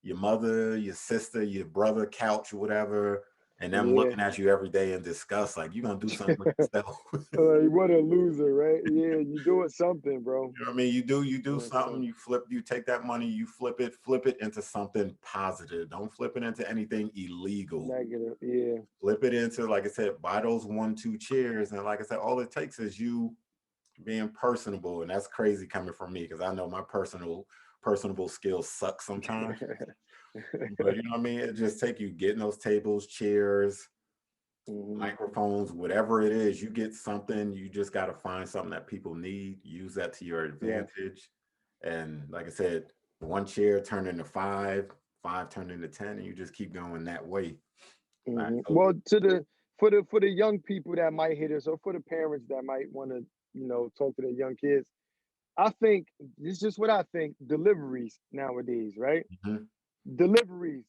your mother, your sister, your brother couch or whatever, and them Yeah. looking at you every day in disgust. Like you gonna do something with yourself. What a loser, right? Yeah. You doing something, bro. You know what I mean? You do Doing something, something. you take that money, you flip it into something positive. Don't flip it into anything illegal. Negative. Yeah. Flip it into, like I said, buy those 1-2 chairs. And like I said, all it takes is you being personable. And that's crazy coming from me because I know my personable skills suck sometimes. But you know what I mean? It just take you getting those tables, chairs, Hmm. microphones, whatever it is, you get something, you just got to find something that people need, use that to your Yes. advantage. And like I said, one chair turned into five, five turned into 10, and you just keep going that way. All right, so Well, to the for the young people that might hit us, or for the parents that might want to, talk to their young kids, I think this is just what I think. Deliveries nowadays, right? mhm, Deliveries.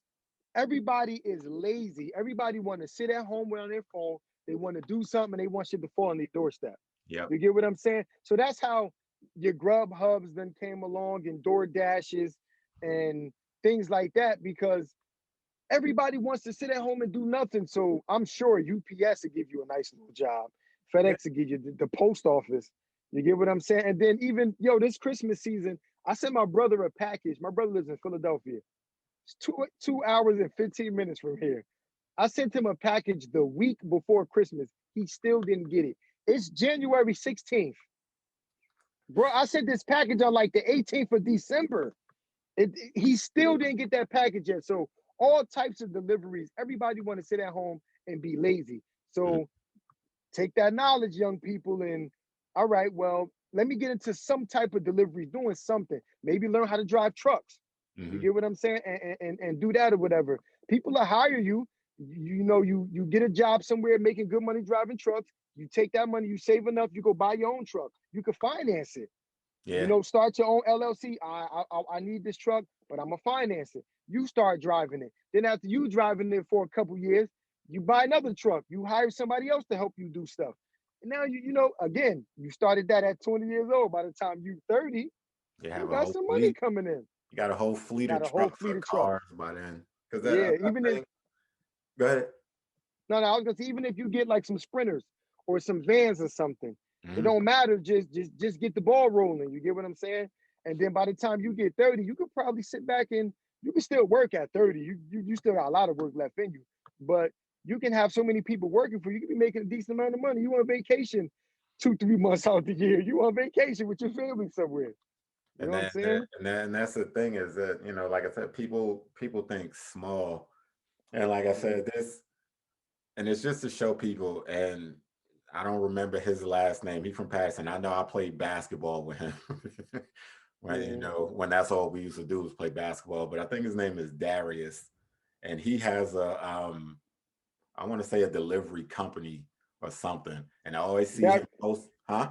Everybody is lazy. Everybody want to sit at home on their phone. They want to do something and they want shit to fall on their doorstep. yep, You get what I'm saying? So that's how your Grub Hubs then came along and Door Dashes and things like that because everybody wants to sit at home and do nothing. So I'm sure UPS will give you a nice little job. yeah, FedEx will give you the post office. You get what I'm saying? And then even this Christmas season, I sent my brother a package. My brother lives in Philadelphia. It's 2 hours and 15 minutes from here. I sent him a package the week before Christmas. He still didn't get it. It's January 16th. Bro, I sent this package on like the 18th of December. He still didn't get that package yet. So all types of deliveries. Everybody want to sit at home and be lazy. mhm, So take that knowledge, young people, and all right, well, let me get into some type of delivery, doing something. Maybe learn how to drive trucks. You mhm, get what I'm saying? And do that or whatever. People will hire you. You get a job somewhere making good money driving trucks. You take that money, you save enough, you go buy your own truck. You can finance it. yeah, Start your own LLC. I need this truck, but I'm gonna finance it. You start driving it. Then after you driving it for a couple years, you buy another truck. You hire somebody else to help you do stuff. And now again, you started that at 20 years old. By the time you 30, you you have a got whole some money fleet. coming in. You got a whole fleet of Got a whole trucks fleet or of trucks. cars by then. Because Yeah, I even if think, go ahead. no, I was gonna say even if you get like some sprinters or some vans or something, it Mhm, don't matter. Just get the ball rolling. You get what I'm saying? And then by the time you get 30, you could probably sit back and you can still work at 30. You still got a lot of work left in you, but you can have so many people working for you. You can be making a decent amount of money. You on vacation 2-3 months out the year. You on vacation with your family somewhere. You And know what I'm that, that saying? and that and that's the thing is that, like I said, people think small. And like I Mhm. said, and it's just to show people, and I don't remember his last name. He from Patterson. I know I played basketball with him. When Mhm. when that's all we used to do was play basketball. But I think his name is Darius. And he has I want to say a delivery company or something. And I always see That him post, huh?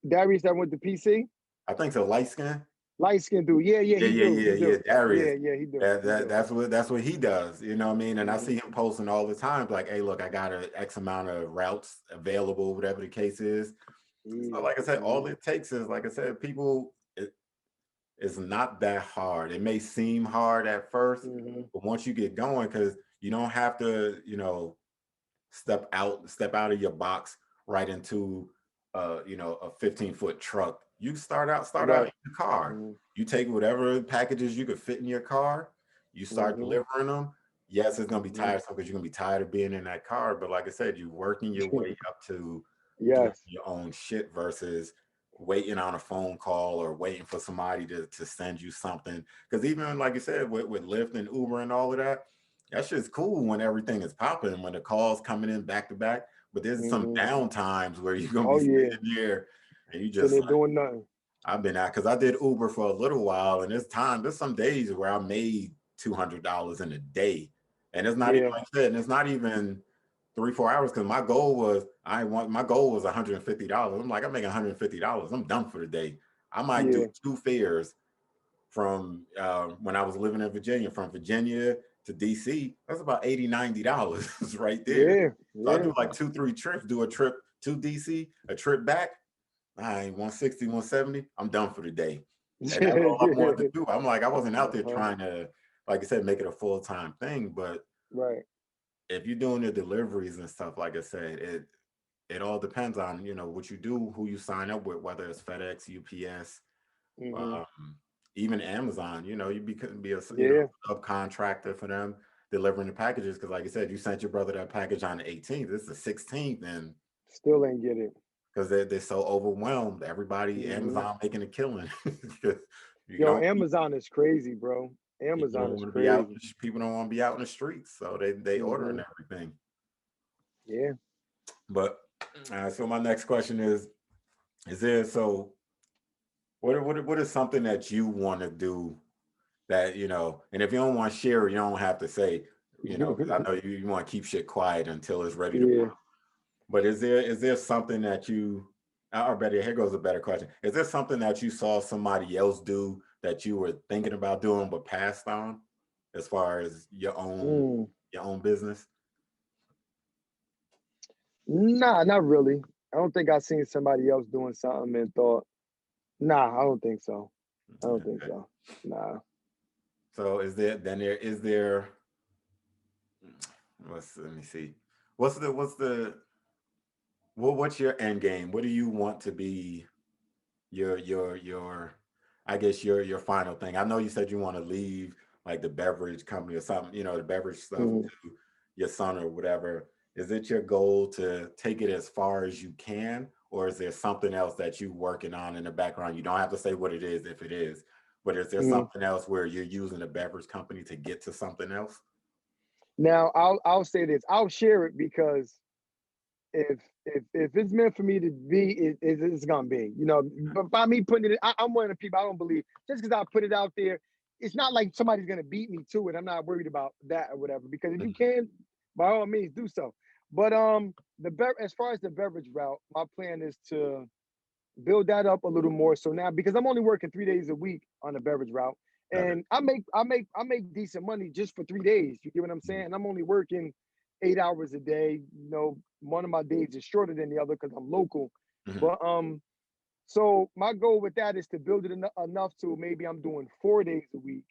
Darius that went to PC. I think so, light skin. Light skin dude. Yeah, yeah, Yeah, he yeah, do. yeah, He yeah. do. Darius. Yeah, yeah, he do. That, He that do. that's what he does. You know what I mean? And I Hmm. see him posting all the time, like, hey, look, I got a X amount of routes available, whatever the case is. So, Yeah. like I said, all Hmm. it takes is, like I said, people, it's not that hard. It may seem hard at first, Hmm. but once you get going, because You don't have to, step out of your box right into a 15-foot truck. You start out Right. in the car. Mm-hmm. You take whatever packages you could fit in your car, you start Mm-hmm. delivering them. Yes, it's gonna be Mm-hmm. tiresome because you're gonna be tired of being in that car. But like I said, you're working your way up to doing Yes. your own shit versus waiting on a phone call or waiting for somebody to send you something. Because even like you said, with Lyft and Uber and all of that, that's just cool when everything is popping, when the calls coming in back to back. But there's some Mm-hmm. down times where you're gonna be Oh yeah. sitting there and you Sitting just there like, doing nothing. I've been out because I did Uber for a little while, and there's some days where I made $200 in a day, and it's not even Yeah. like that, and it's not even 3-4 hours because my goal was $150. I'm like, I'm making $150. I'm done for the day. I might do Yeah. two fares from when I was living in Virginia, from Virginia to DC. That's about $80-$90 right there. Yeah. So I Yeah. do like 2-3 trips, do a trip to DC, a trip back. I ain't 160, 170. I'm done for the day. And that's all I wanted to do. I'm like, I wasn't out there Uh-huh. trying to, like I said, make it a full-time thing. But Right. if you're doing the deliveries and stuff, like I said, it all depends on, what you do, who you sign up with, whether it's FedEx, UPS, Mm-hmm. um, even Amazon. You could be a Yeah. subcontractor for them delivering the packages. Because like I said, you sent your brother that package on the 18th. This is the 16th, and Still ain't get it. because they're so overwhelmed. Everybody, Mm-hmm. Amazon making a killing. you Yo, don't Amazon is crazy, bro. People Amazon don't is want to be out. crazy. People don't want to be out in the streets, so they Mm-hmm. ordering everything. Yeah. But so my next question is there so what is something that you want to do that and if you don't want to share it, you don't have to say, because I know you want to keep shit quiet until it's ready to Yeah. pop. But is there something that you, or better, here goes a better question. Is there something that you saw somebody else do that you were thinking about doing but passed on, as far as Mm. your own business? Nah, not really. I don't think I seen somebody else doing something and thought, nah, I don't think so. I don't think Okay. so. Nah. So is there let me see. What's your end game? What do you want to be your I guess your final thing? I know you said you want to leave like the beverage company or something, the beverage stuff Mhm. to your son or whatever. Is it your goal to take it as far as you can, or is there something else that you working on in the background? You don't have to say what it is if it is, but is there Mhm. something else where you're using a beverage company to get to something else? Now I'll say this. I'll share it because if it's meant for me to be, it's gonna be. But by me putting it, I'm one of the people I don't believe just because I put it out there. It's not like somebody's gonna beat me to it. I'm not worried about that or whatever. Because if you Mhm. can, by all means, do so. But as far as the beverage route, my plan is to build that up a little more. So now, because I'm only working 3 days a week on the beverage route, Okay. and I make decent money just for 3 days. You get what I'm saying? Mhm. And I'm only working 8 hours a day. One of my days is shorter than the other because I'm local. Mhm. But so my goal with that is to build it enough to maybe I'm doing 4 days a week.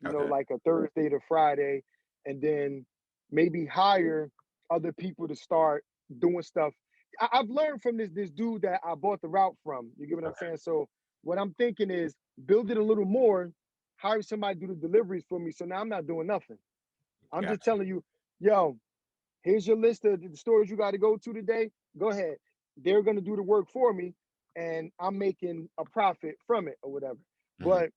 Okay. Like a Thursday to Friday, and then maybe hire other people to start doing stuff. I've learned from this dude that I bought the route from. You get what I'm Okay. saying? So what I'm thinking is build it a little more, hire somebody to do the deliveries for me. So now I'm not doing nothing. I'm just Gotcha. telling you, yo, here's your list of the stores you got to go to today. Go ahead. They're gonna do the work for me, and I'm making a profit from it or whatever. Mhm. But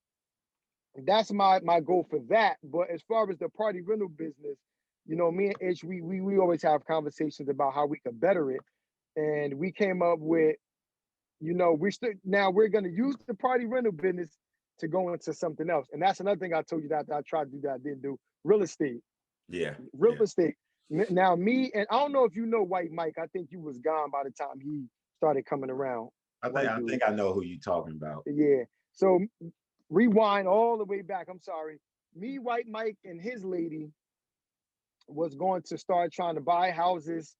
that's my goal for that. But as far as the party rental business, me and Ish, we always have conversations about how we can better it. And we came up with, we're gonna use the party rental business to go into something else. And that's another thing I told you that I tried to do that I didn't do. Real estate. Yeah. Real Yeah. estate. Now me, and I don't know if you know White Mike. I think you was gone by the time he started coming around. I think White I dude. think I know who you're talking about. Yeah. So rewind all the way back. I'm sorry. Me, White Mike, and his lady was going to start trying to buy houses,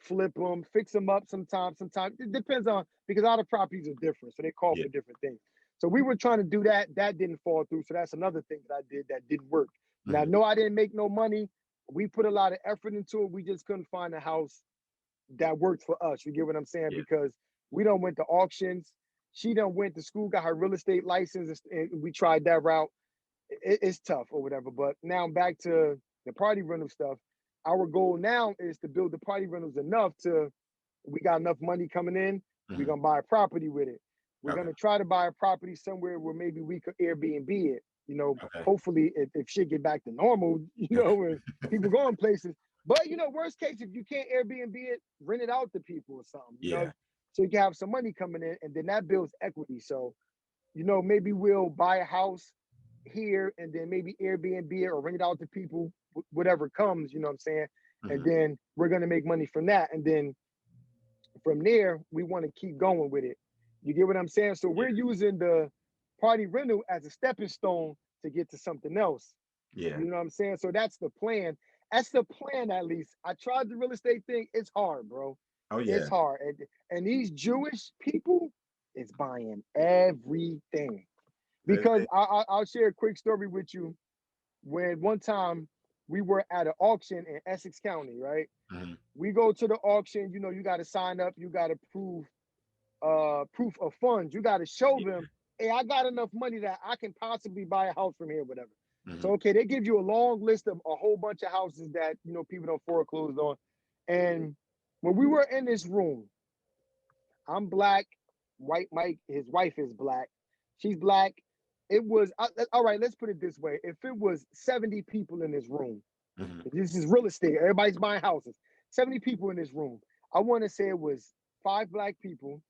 flip them, fix them up sometimes. Sometimes it depends on, because all the properties are different. So they call Yeah. for different things. So we were trying to do that. That didn't fall through. So that's another thing that I did that didn't work. Now, Mhm. no, I didn't make no money. we put a lot of effort into it. We just couldn't find a house that worked for us. You get what I'm saying? Yeah. Because we don't went to auctions. She done went to school, got her real estate license, and we tried that route. It's tough or whatever. But now back to the party rental stuff. Our goal now is to build the party rentals enough to we got enough money coming in. We're gonna buy a property with it. We're Okay. gonna try to buy a property somewhere where maybe we could Airbnb it. Okay. Hopefully if shit get back to normal, and people going places. But worst case, if you can't Airbnb it, rent it out to people or something. Yeah. So you can have some money coming in, and then that builds equity. So maybe we'll buy a house here and then maybe Airbnb it or rent it out to people, whatever comes, you know what I'm saying? And Mhm. then we're gonna make money from that. And then from there, we want to keep going with it. You get what I'm saying? So Yeah. we're using the party rental as a stepping stone to get to something else. Yeah. You know what I'm saying? So that's the plan. That's the plan, at least. I tried the real estate thing. It's hard, bro. Oh It's yeah. hard. And these Jewish people is buying everything. It- Because it- I'll share a quick story with you. When one time we were at an auction in Essex County, right? mhm. We go to the auction, you got to sign up, you got to proof of funds. You got to show Yeah. them, hey, I got enough money that I can possibly buy a house from here, whatever. So Mhm. okay, they give you a long list of a whole bunch of houses that people don't foreclose on. And when we were in this room, I'm black, white Mike, his wife is black, she's black. It was all right. Let's put it this way: if it was 70 people in this room, Mhm. this is real estate. Everybody's buying houses. 70 people in this room. I want to say it was 5 black people,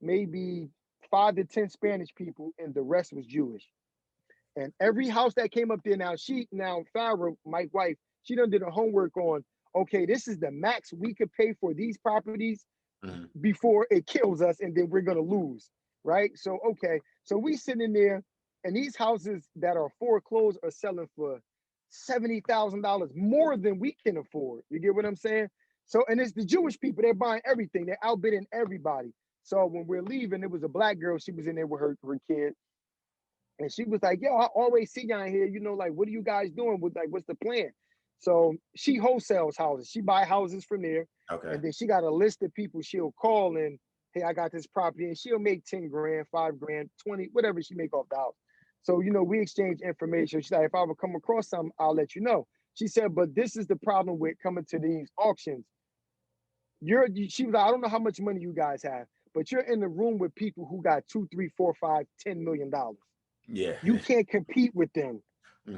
maybe 5 to 10 Spanish people, and the rest was Jewish. And every house that came up there, now Farah, my wife, she done did her homework on, okay, this is the max we could pay for these properties Mhm. before it kills us, and then we're gonna lose, right? So okay, so we sitting there, and these houses that are foreclosed are selling for $70,000 more than we can afford. You get what I'm saying? So, and it's the Jewish people, they're buying everything, they're outbidding everybody. So when we're leaving, it was a black girl, she was in there with her kid, and she was like, yo, I always see y'all here, like, what are you guys doing with, like, what's the plan? So she wholesales houses, she buy houses from there, Okay. and then she got a list of people she'll call and, hey, I got this property, and she'll make 10 grand, 5 grand, 20, whatever she make off the house. So, we exchange information. She's like, if I ever come across something, I'll let you know. She said, but this is the problem with coming to these auctions. She was like, I don't know how much money you guys have, but you're in the room with people who got 2, 3, 4, 5, $10 million. Yeah. You can't compete with them.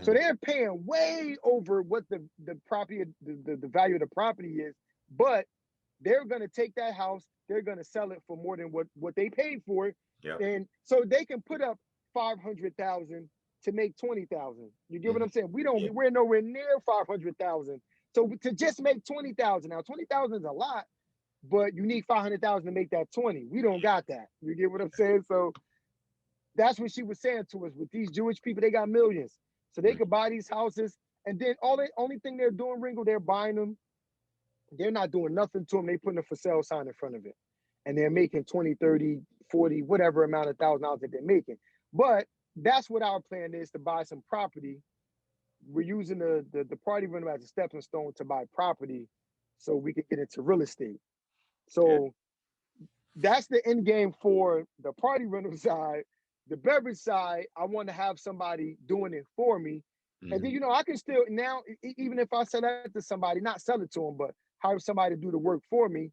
So Mhm. they're paying way over what the property, the value of the property is, but they're gonna take that house, they're gonna sell it for more than what they paid for it. Yep. And so they can put up 500,000 to make 20,000. You get what Mhm. I'm saying? Yeah. We're nowhere near 500,000. So to just make 20,000, now 20,000 is a lot, but you need 500,000 to make that 20. We don't got that. You get what I'm saying? So that's what she was saying to us. With these Jewish people, they got millions, so they Mhm. could buy these houses, and then only thing they're doing, Ringo, they're buying them. They're not doing nothing to them. They putting a for sale sign in front of it, and they're making 20, 30, 40, whatever amount of $1,000 that they're making. But that's what our plan is, to buy some property. We're using the party rental as a stepping stone to buy property, so we can get into real estate. Yeah. So that's the end game for the party rental side. The beverage side, I want to have somebody doing it for me. And then, Mhm. I can still now, even if I sell that to somebody, not sell it to them, but hire somebody to do the work for me,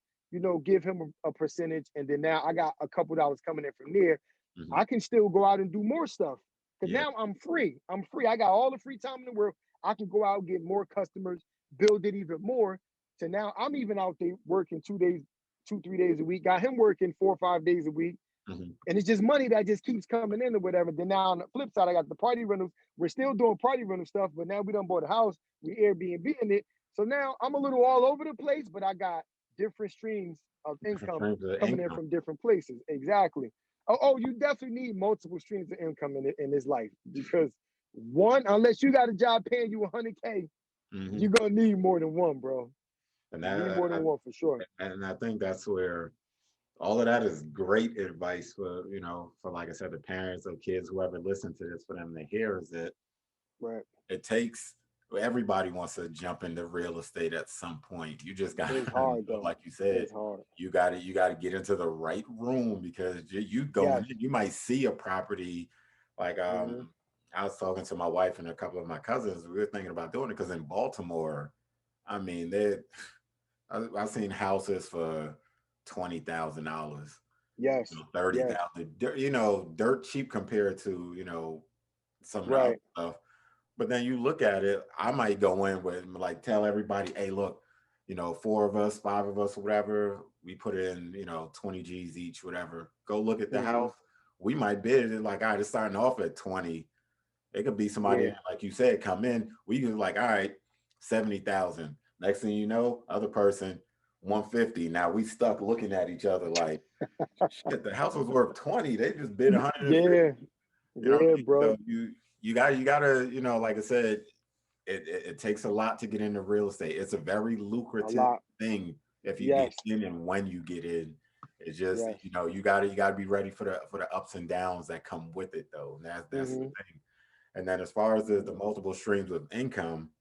give him a percentage. And then now I got a couple dollars coming in from there. Mhm. I can still go out and do more stuff. Because Yeah. now I'm free. I'm free. I got all the free time in the world. I can go out, get more customers, build it even more. So now I'm even out there working 2 days, 2, 3 days a week. Got him working 4 or 5 days a week. Mhm. And it's just money that just keeps coming in or whatever. Then now on the flip side, I got the party rentals. We're still doing party rental stuff, but now we done bought a house. We Airbnb in it. So now I'm a little all over the place, but I got different streams of Different income streams of coming in income. from different places. Exactly. Oh, you definitely need multiple streams of income in this life, because one, unless you got a job paying you 100K, Mhm. you're gonna need more than one, bro. And You need that, more than one for sure. and I think that's where all of that is great advice for, for, like I said, the parents or kids, whoever listen to this, for them to hear is that Right. it takes everybody wants to jump into real estate at some point. You just got It's to, hard though. like you said, It's hard. you got to get into the right room because you going Yes. in, you might see a property like Hmm. I was talking to my wife and a couple of my cousins. We were thinking about doing it because in Baltimore, I mean, I've seen houses for $20,000, Yes. thirty Yes. thousand, dirt cheap compared to some of the other Right. stuff. But then you look at it, I might go in with like tell everybody, hey, look, four of us, five of us, whatever, we put in, 20 G's each, whatever. Go look at the Hmm. house. We might bid it like, all right, it's starting off at 20. It could be somebody, Yeah. like you said, come in. We could like, all right, 70,000. Next thing you know, other person, 150. Now we stuck looking at each other like, shit, the house was worth 20. They just bid 150. Yeah. You know what Yeah, I mean? bro. So you gotta, like I said, it takes a lot to get into real estate. It's a very A lucrative lot. thing if you get Yes. in and when you get in. It's just, Yes. you gotta be ready for the ups and downs that come with it though. And that's the Hmm. thing. And then as far as the multiple streams of income,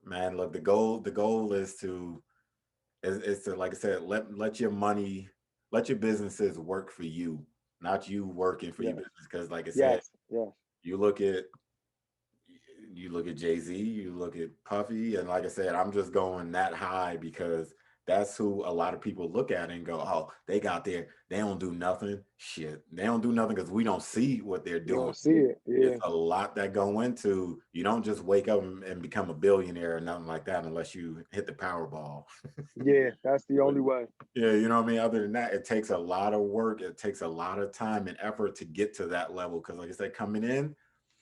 man, look, the goal is to, like I said, let your money, let your businesses work for you, not you working for your Yes. business. Because like I said, Yes. Yes. you look at you look at Jay-Z, you look at Puffy, and like I said, I'm just going that high because that's who a lot of people look at and go, oh, they got there, they don't do nothing. Shit. They don't do nothing because we don't see what they're You doing. don't see it. It's Yeah. a lot that go into, you don't just wake up and become a billionaire or nothing like that unless you hit the Powerball. Yeah. That's the only way. Yeah, you know what I mean? Other than that, it takes a lot of work. It takes a lot of time and effort to get to that level. Because, like I said, coming in,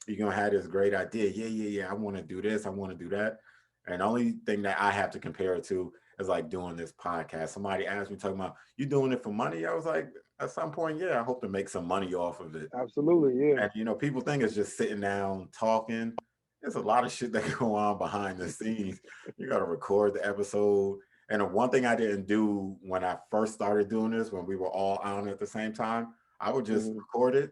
you're going to have this great idea. Yeah, yeah, yeah. I want to do this. I want to do that. And the only thing that I have to compare it to is like doing this podcast. Somebody asked me, talking about, you doing it for money? I was like, at some point, yeah, I hope to make some money off of it. Absolutely. Yeah. And, people think it's just sitting down talking. There's a lot of shit that go on behind the scenes. You got to record the episode. And the one thing I didn't do when I first started doing this, when we were all on at the same time, I would just Hmm. record it,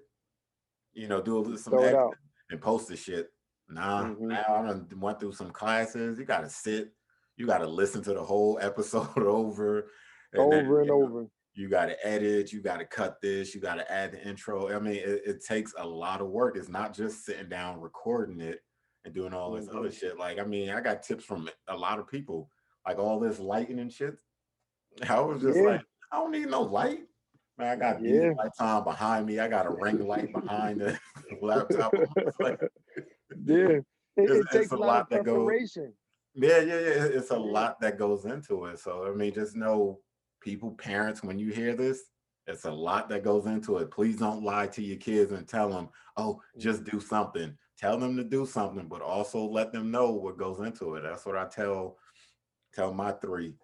do some Throw it edit out. and post the shit. Nah, Hmm. now I done went through some classes. You got to sit, you got to listen to the whole episode over, and then Over and over. you got to edit, you got to cut this, you got to add the intro. I mean, it takes a lot of work. It's not just sitting down recording it and doing all this Hmm. other shit. Like, I mean, I got tips from a lot of people, like all this lighting and shit. I was just Yeah. like, I don't need no light. Man, I got these Yeah. lights on behind me. I got a ring light behind the laptop. I'm just like, Yeah. It, it's, it it's takes a a lot lot of that goes. preparation. Yeah, yeah, yeah. It's a Yeah. lot that goes into it. So I mean, just know, people, parents, when you hear this, it's a lot that goes into it. Please don't lie to your kids and tell them, "Oh, just Mhm. do something." Tell them to do something, but also let them know what goes into it. That's what I tell my three.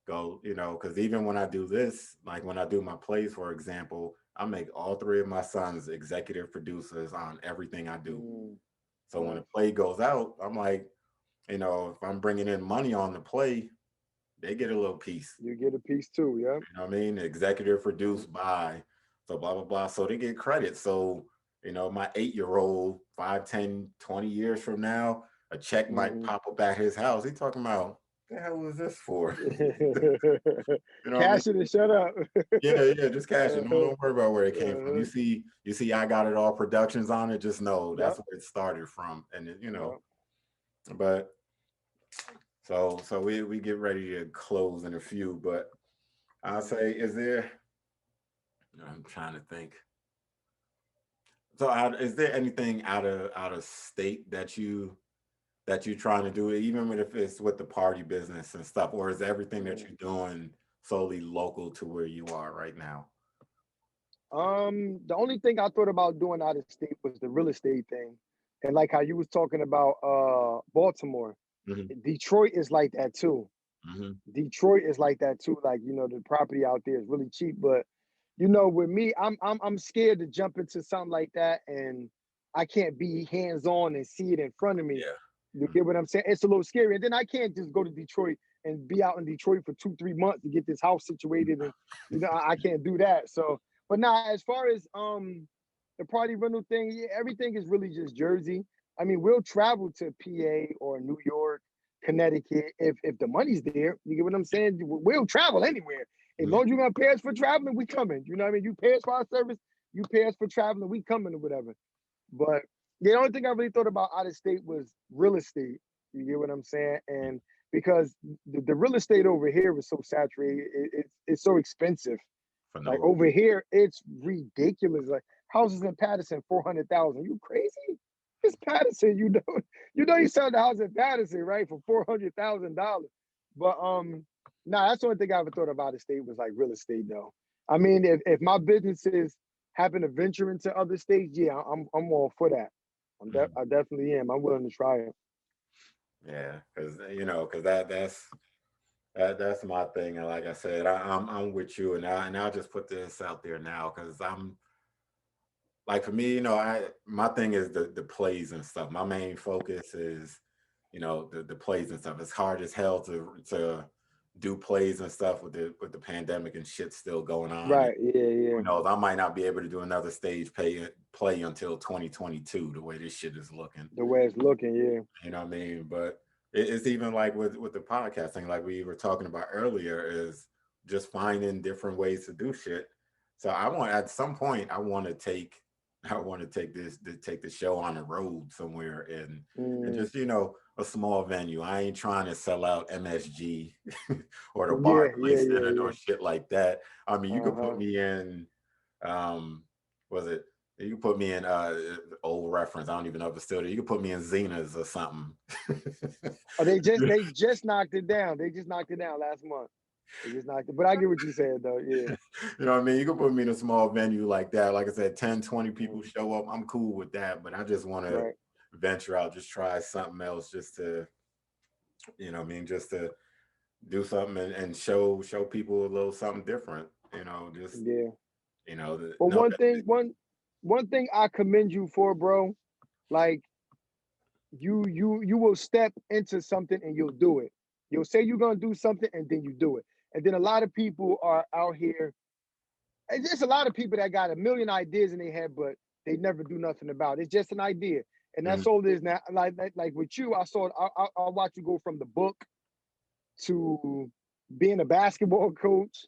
Go, because even when I do this, like when I do my plays, for example, I make all three of my sons executive producers on everything I do. Mm. So when a Nice. play goes out, I'm like, if I'm bringing in money on the play, they get a little piece. You get a piece too. Yeah. You know what I mean? Executive produced by, so blah, blah, blah. So they get credit. So, my 8-year-old, 5, 10, 20 years from now, a check might Hmm. pop up at his house. He talking about, the hell was this for? You know what I mean? Cash it and shut up. Yeah, yeah, just cash it. Uh-huh. Don't worry about where it came from. Uh-huh. You see, I got it all productions on it. Just know that's Yep. where it started from. And Yep. but so we get ready to close in a few, but I'll say, I'm trying to think. So, is there anything out of state that you trying to do, even if it's with the party business and stuff, or is everything that Mhm. you're doing solely local to where you are right now? The only thing I thought about doing out of state was the real estate thing. And like how you was talking about Baltimore. Hmm. Detroit is like that too. Hmm. Detroit is like that too. Like, the property out there is really cheap. But with me, I'm scared to jump into something like that and I can't be hands-on and see it in front of me. Yeah. You Mhm. get what I'm saying? It's a little scary. And then I can't just go to Detroit and be out in Detroit for 2, 3 months to get this house situated. And I can't do that. So, but now as far as the party rental thing, yeah, everything is really just Jersey. I mean, we'll travel to PA or New York, Connecticut if the money's there. You get what I'm saying? We'll travel anywhere. As Mm, long as you're gonna pay us for traveling, we coming. You know what I mean? You pay us for our service, you pay us for traveling, we coming or whatever. But the only thing I really thought about out of state was real estate. You get what I'm saying? mm, And because the real estate over here is so saturated, it's so expensive. for no Like reason. over here, it's ridiculous. Like houses in Patterson, 400,000. You crazy? It's Patterson. You sell the house in Patterson, right, for $400,000. But nah, that's the only thing I ever thought about the state was like real estate, though. I mean, if my businesses happen to venture into other states, yeah, I'm all for that. Mhm. I definitely am. I'm willing to try it. Yeah, because because that's my thing. And like I said, I'm with you, and I'll just put this out there now because I'm like for me, I my thing is the plays and stuff. My main focus is the plays and stuff. It's hard as hell to do plays and stuff with the pandemic and shit still going on. And Right? Yeah, yeah. who knows? I might not be able to do another stage play until 2022. The way this shit is looking. The way it's looking, yeah. You know what I mean? But it's even like with the podcasting, like we were talking about earlier, is just finding different ways to do shit. So I want at some point I want to take the show on the road somewhere and Mm, just a small venue. I ain't trying to sell out MSG or the yeah, yeah, Barclays yeah, Center or yeah. shit like that. I mean, you could put Uh-huh. me in was it you can put me in old reference. I don't even know if it's still there. You can put me in Zena's or something. Oh, they just knocked it down. They just knocked it down last month. They just knocked it. But I get what you said though. Yeah. You know what I mean? You can put me in a small venue like that. Like I said, 10, 20 people Mm, show up. I'm cool with that. But I just want to right. venture out, just try something else just to, what I mean, just to do something and show people a little something different. Just Yeah. But no. one thing I commend you for, bro. Like you will step into something and you'll do it. You'll say you're gonna do something and then you do it. And then a lot of people are out here. And there's a lot of people that got a million ideas in their head, but they never do nothing about it. It's just an idea, and that's Mhm, all it is now. Like with you, I saw. I watch you go from the book to being a basketball coach.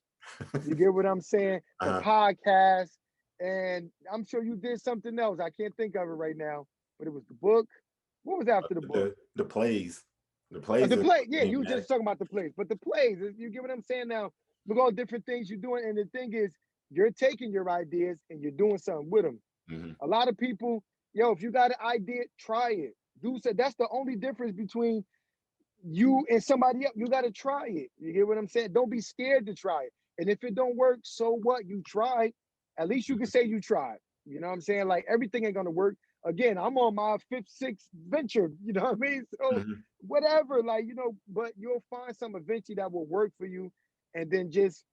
You get what I'm saying? The uh-huh. podcast, and I'm sure you did something else. I can't think of it right now, but it was the book. What was after the book? The plays, the plays The is play, yeah, being you were mad. just talking about the plays, but the plays, you get what I'm saying now? Look all different things you're doing, and the thing is, you're taking your ideas and you're doing something with them. Hmm. A lot of people, yo, if you got an idea, try it. Dude said that's the only difference between you and somebody else. You got to try it. You get what I'm saying? Don't be scared to try it. And if it don't work, so what? You tried. At least you can say you tried. You know what I'm saying? Like everything ain't gonna work. Again, I'm on my fifth, sixth venture. You know what I mean? So Hmm. whatever, like but you'll find some eventually that will work for you, and then just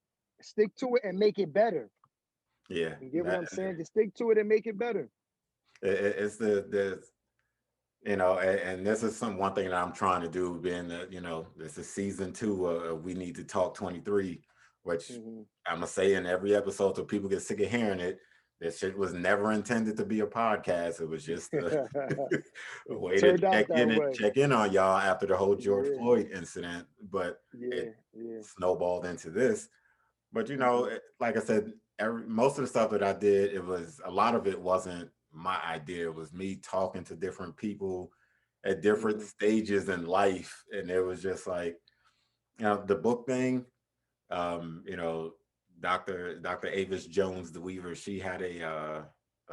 stick to it and make it better. Yeah, You get what I'm saying? Just stick to it and make it better. it's the and this is one thing that I'm trying to do, being that this is season 2 of We Need to Talk 23, which Mhm. I'm gonna say in every episode so people get sick of hearing it. This shit was never intended to be a podcast. It was just a It way to turned out that way. check in on y'all after the whole George Yeah, Floyd incident, but it yeah, yeah. snowballed into this. But Hmm. like I said, most of the stuff that I did, it was a lot of it wasn't my idea. It was me talking to different people at different Hmm. stages in life, and it was just like, the book thing. Um, you know, Dr. Avis Jones, the Weaver, she had a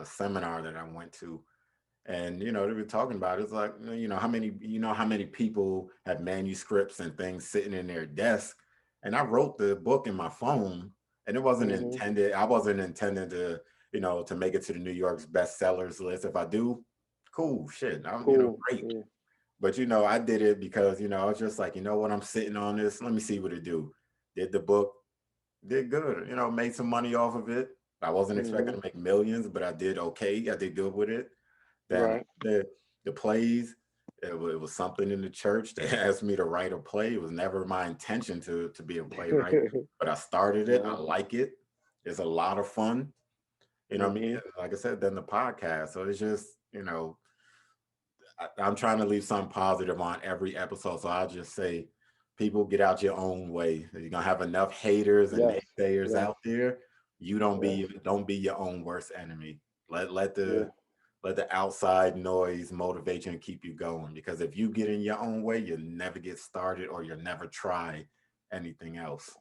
seminar that I went to, and they were talking about it. It's like, how many people have manuscripts and things sitting in their desk, and I wrote the book in my phone, and it wasn't Hmm. intended. I wasn't intending to to make it to the New York's bestsellers list. If I do, cool, shit, I'm Cool. great. Yeah. But I did it because I was just like, what, I'm sitting on this. Let me see what it do. Did the book, did good. Made some money off of it. I wasn't expecting Hmm. to make millions, but I did okay. I did good with it. Then Right. the plays, it was something in the church. They asked me to write a play. It was never my intention to be a playwright, but I started it. I Uh-huh. like it. It's a lot of fun. You know what I mean? Hmm. Like I said, then the podcast. So it's just, I'm trying to leave something positive on every episode. So I'll just say, people, get out your own way. You're gonna have enough haters and Yes, naysayers yes, out there. You yes, don't be your own worst enemy. yeah. Let the outside noise motivate you and keep you going. Because if you get in your own way, you'll never get started or you'll never try anything else.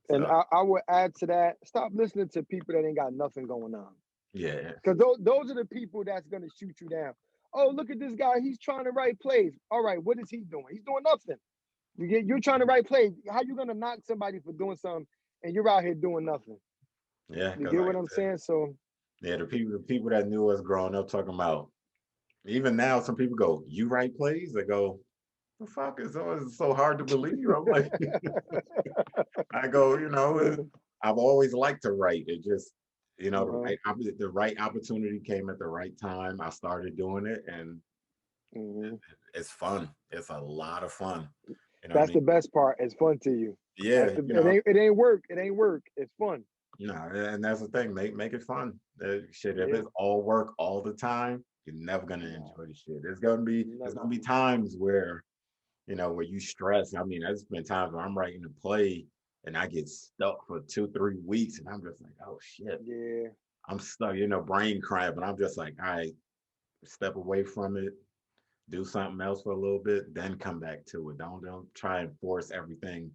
And So I would add to that, stop listening to people that ain't got nothing going on. yeah, Because those are the people that's going to shoot you down. Oh, look at this guy. He's trying to write plays. All right, what is he doing? He's doing nothing. You're trying to write plays. How you going to knock somebody for doing something and you're out here doing nothing? yeah. You Because get like what I I'm said, saying? So, yeah, the people that knew us growing up talking about, even now, some people go, "You write plays?" They go, "The fuck is so hard to believe?" I'm like, I go, I've always liked to write. It just, uh-huh. the right opportunity came at the right time. I started doing it, and Hmm. it's fun. It's a lot of fun. You know what I That's mean? the best part. It's fun to you. Yeah, It ain't work. It ain't work. It's fun. and that's the thing. Make it fun. Shit, if Yeah. it's all work all the time, you're never gonna Nah, enjoy the shit. There's never. gonna be times where, where you stress. I mean, there's been times where I'm writing a play and I get stuck for 2, 3 weeks, and I'm just like, oh shit, Yeah. I'm stuck. Brain cramp, and I'm just like, all right, step away from it, do something else for a little bit, then come back to it. Don't try and force everything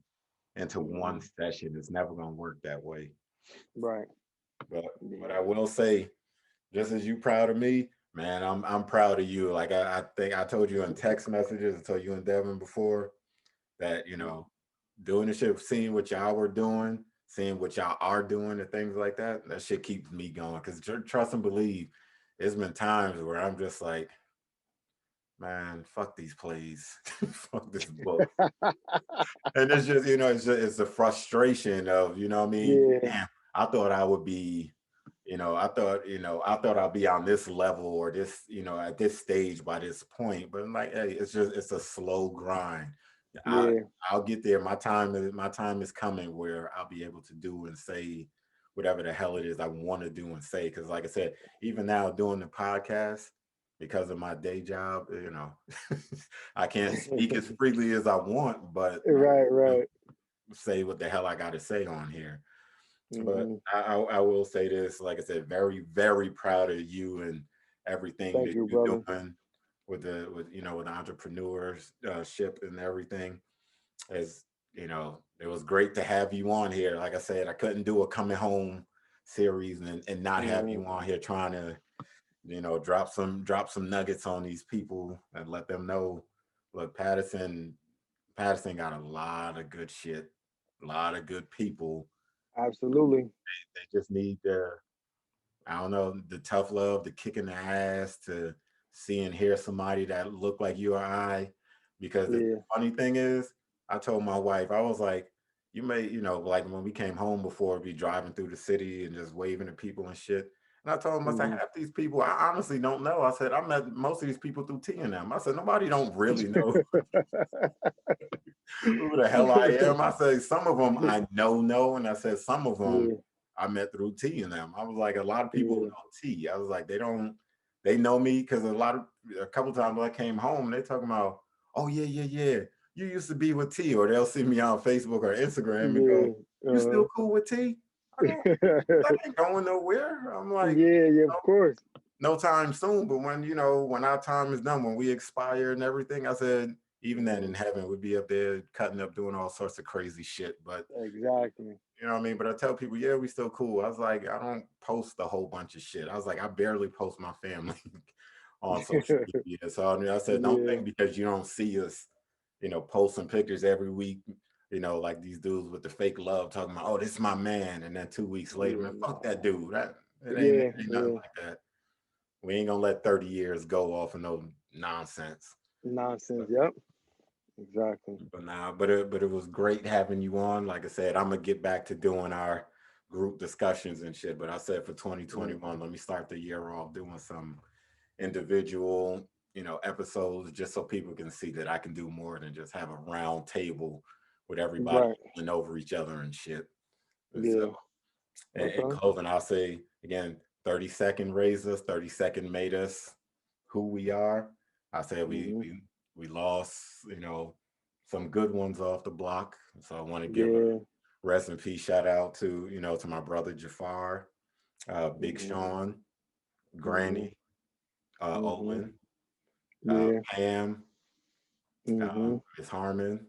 into one Hmm. session. It's never gonna work that way. Right. But Yeah. what I will say, just as you proud of me, man, I'm proud of you. Like I think I told you in text messages, I told you and Devin before that, doing the shit, seeing what y'all were doing, seeing what y'all are doing and things like that, that shit keeps me going. Cause trust and believe, there's been times where I'm just like, man, fuck these plays, fuck this book. And it's just, it's the frustration of, what I mean? Yeah. Damn, I thought I would be, I thought I'd be on this level or this, at this stage by this point. But I'm like, hey, it's a slow grind. I Yeah. I'll get there. My time is coming where I'll be able to do and say whatever the hell it is I want to do and say. Cause like I said, even now doing the podcast, because of my day job, I can't speak as freely as I want, but Right. know, Right. say what the hell I got to say on here. But Hmm. I will say this, like I said, very, very proud of you and everything Thank that you, you're brother. doing with entrepreneurship and everything. As it was great to have you on here. Like I said, I couldn't do a coming home series and not have Hmm. you on here trying to, drop some nuggets on these people and let them know, look, Patterson got a lot of good shit, a lot of good people. Absolutely. They just need I don't know, the tough love, the kick in the ass, to see and hear somebody that look like you or I. Because the Yeah. funny thing is, I told my wife, I was like, you may, like when we came home before, be driving through the city and just waving at people and shit. And I told him, I said, Hmm. half these people, I honestly don't know. I said, I met most of these people through T and them. I said, nobody don't really know who the hell I am. I said, some of them I know. And I said, some of them Yeah. I met through T and them. I was like, a lot of people Yeah. know T. I was like, they know me because a couple times when I came home, they talking about, oh yeah, yeah, yeah. You used to be with T, or they'll see me on Facebook or Instagram and go, Yeah. you still Uh-huh. cool with T? I go, that ain't going nowhere. I'm like, Yeah. Yeah. Of course. no time soon. But when our time is done, when we expire and everything, I said, even then in Hmm. heaven, we'd be up there cutting up, doing all sorts of crazy shit. But Exactly. you know what I mean? But I tell people, yeah, we still cool. I was like, I don't post a whole bunch of shit. I was like, I barely post my family on social media. So I said, don't Yeah. think because you don't see us, posting pictures every week, like these dudes with the fake love talking about, oh, this is my man. And then 2 weeks later, man, Yeah. fuck Nah. that dude. Yeah. Ain't nothing Yeah. like that. We ain't gonna let 30 years go off of no nonsense. Nonsense. But, Yep. Exactly. but it was great having you on. Like I said, I'm gonna get back to doing our group discussions and shit. But I said for Yeah. 2021, let me start the year off doing some individual, episodes, just so people can see that I can do more than just have a round table with everybody Right. yelling over each other and shit. And so, Yeah. in Okay. closing, I'll say again, 30 second raised us, 30 second made us who we are. I said we lost, some good ones off the block. So I want to give a Yeah. rest in peace shout out to, to my brother Jafar, Big Hmm. Sean, Hmm. Granny, Hmm. Olin, Yeah. Pam, Hmm. Miss Harmon.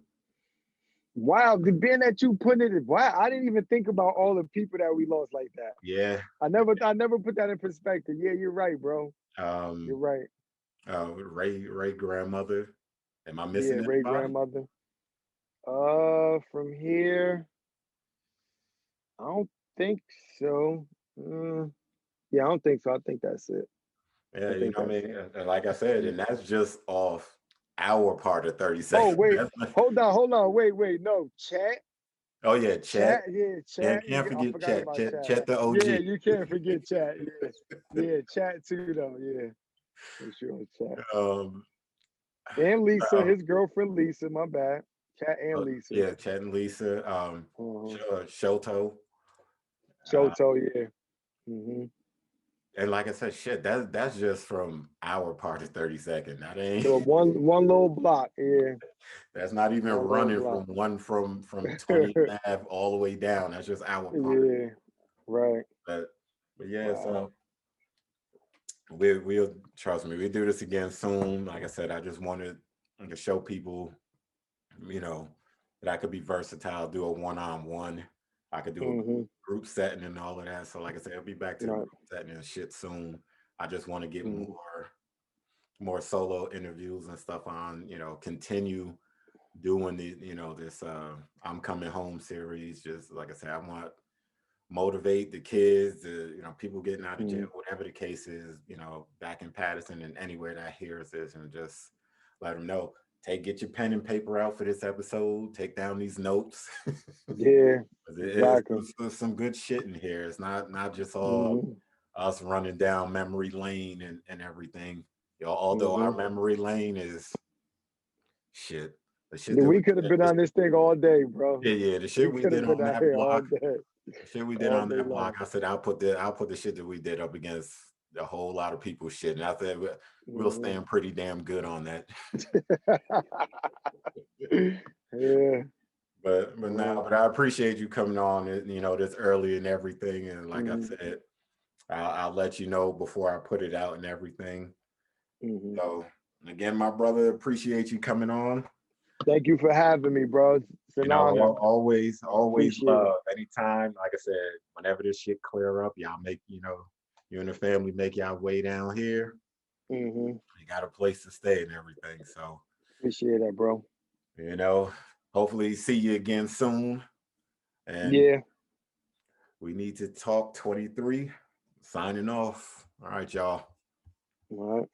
Wow, being that you put it, wow, I didn't even think about all the people that we lost like that. Yeah. I never put that in perspective. Yeah, you're right, bro. You're Um, right. Ray grandmother. Am I Yeah, missing Ray anybody? grandmother. From here, I don't think so. Mm, yeah, I don't think so. I think that's it. Yeah, I think I that's mean, it. and like I said, Mm. and that's just off our part of 30 Oh seconds. wait, That's not- hold on, wait. No, oh yeah, chat. Chet. Yeah, Can't chat. can't I forget forgot Chet. about Chet chat. Chet the Yeah, OG. you can't forget chat. Yeah, yeah, chat too though. Yeah, for sure, chat. Um, And Lisa, um, his girlfriend Lisa. My bad. Chat and Lisa. yeah, Chet and Lisa. Uh-huh. Shoto. Uh, Shoto. Yeah. Hmm. and like I said, shit, that's just from our part of 30 seconds. That ain't So one little block. Yeah, that's not even one little running block. from one from 20 Ave all the way down. That's just our part. Yeah. Right. But yeah, Wow. so we'll trust me, we do this again soon. Like I said, I just wanted to show people, you know, that I could be versatile, do a one-on-one. I could do a Hmm. group setting and all of that. So like I said, I'll be back to the Right. group setting and shit soon. I just want to get Hmm. more solo interviews and stuff on, continue doing the, this I'm coming home series. Just like I said, I want motivate the kids, people getting out of jail, Hmm. whatever the case is, back in Patterson and anywhere that hears this, and just let them know. Get your pen and paper out for this episode. Take down these notes. Yeah. Exactly. There's some good shit in here. It's not just all Hmm. us running down memory lane and everything. Although Hmm. our memory lane is shit. The shit that we We could have been did, on this thing all day, bro. yeah, the We shit we could did have been on out that here all block. day, The shit we did all on day that block, long. I said I'll put the shit that we did up against a whole lot of people's shit, and I said we'll Hmm. stand pretty damn good on that. Yeah. But now, Wow. but I appreciate you coming on, this early and everything, and like I Hmm. said, I'll let you know before I put it out and everything. Hmm. So again, my brother, appreciate you coming on. Thank you for having me, bro. It's an honor. Always Appreciate it. love. Anytime, like I said, whenever this shit clear up, y'all make, you and the family make y'all way down here. Hmm. You got a place to stay and everything. So, Appreciate that, bro. you know, hopefully see you again soon. And Yeah. we need to talk 23. Signing off. All right, y'all. All right.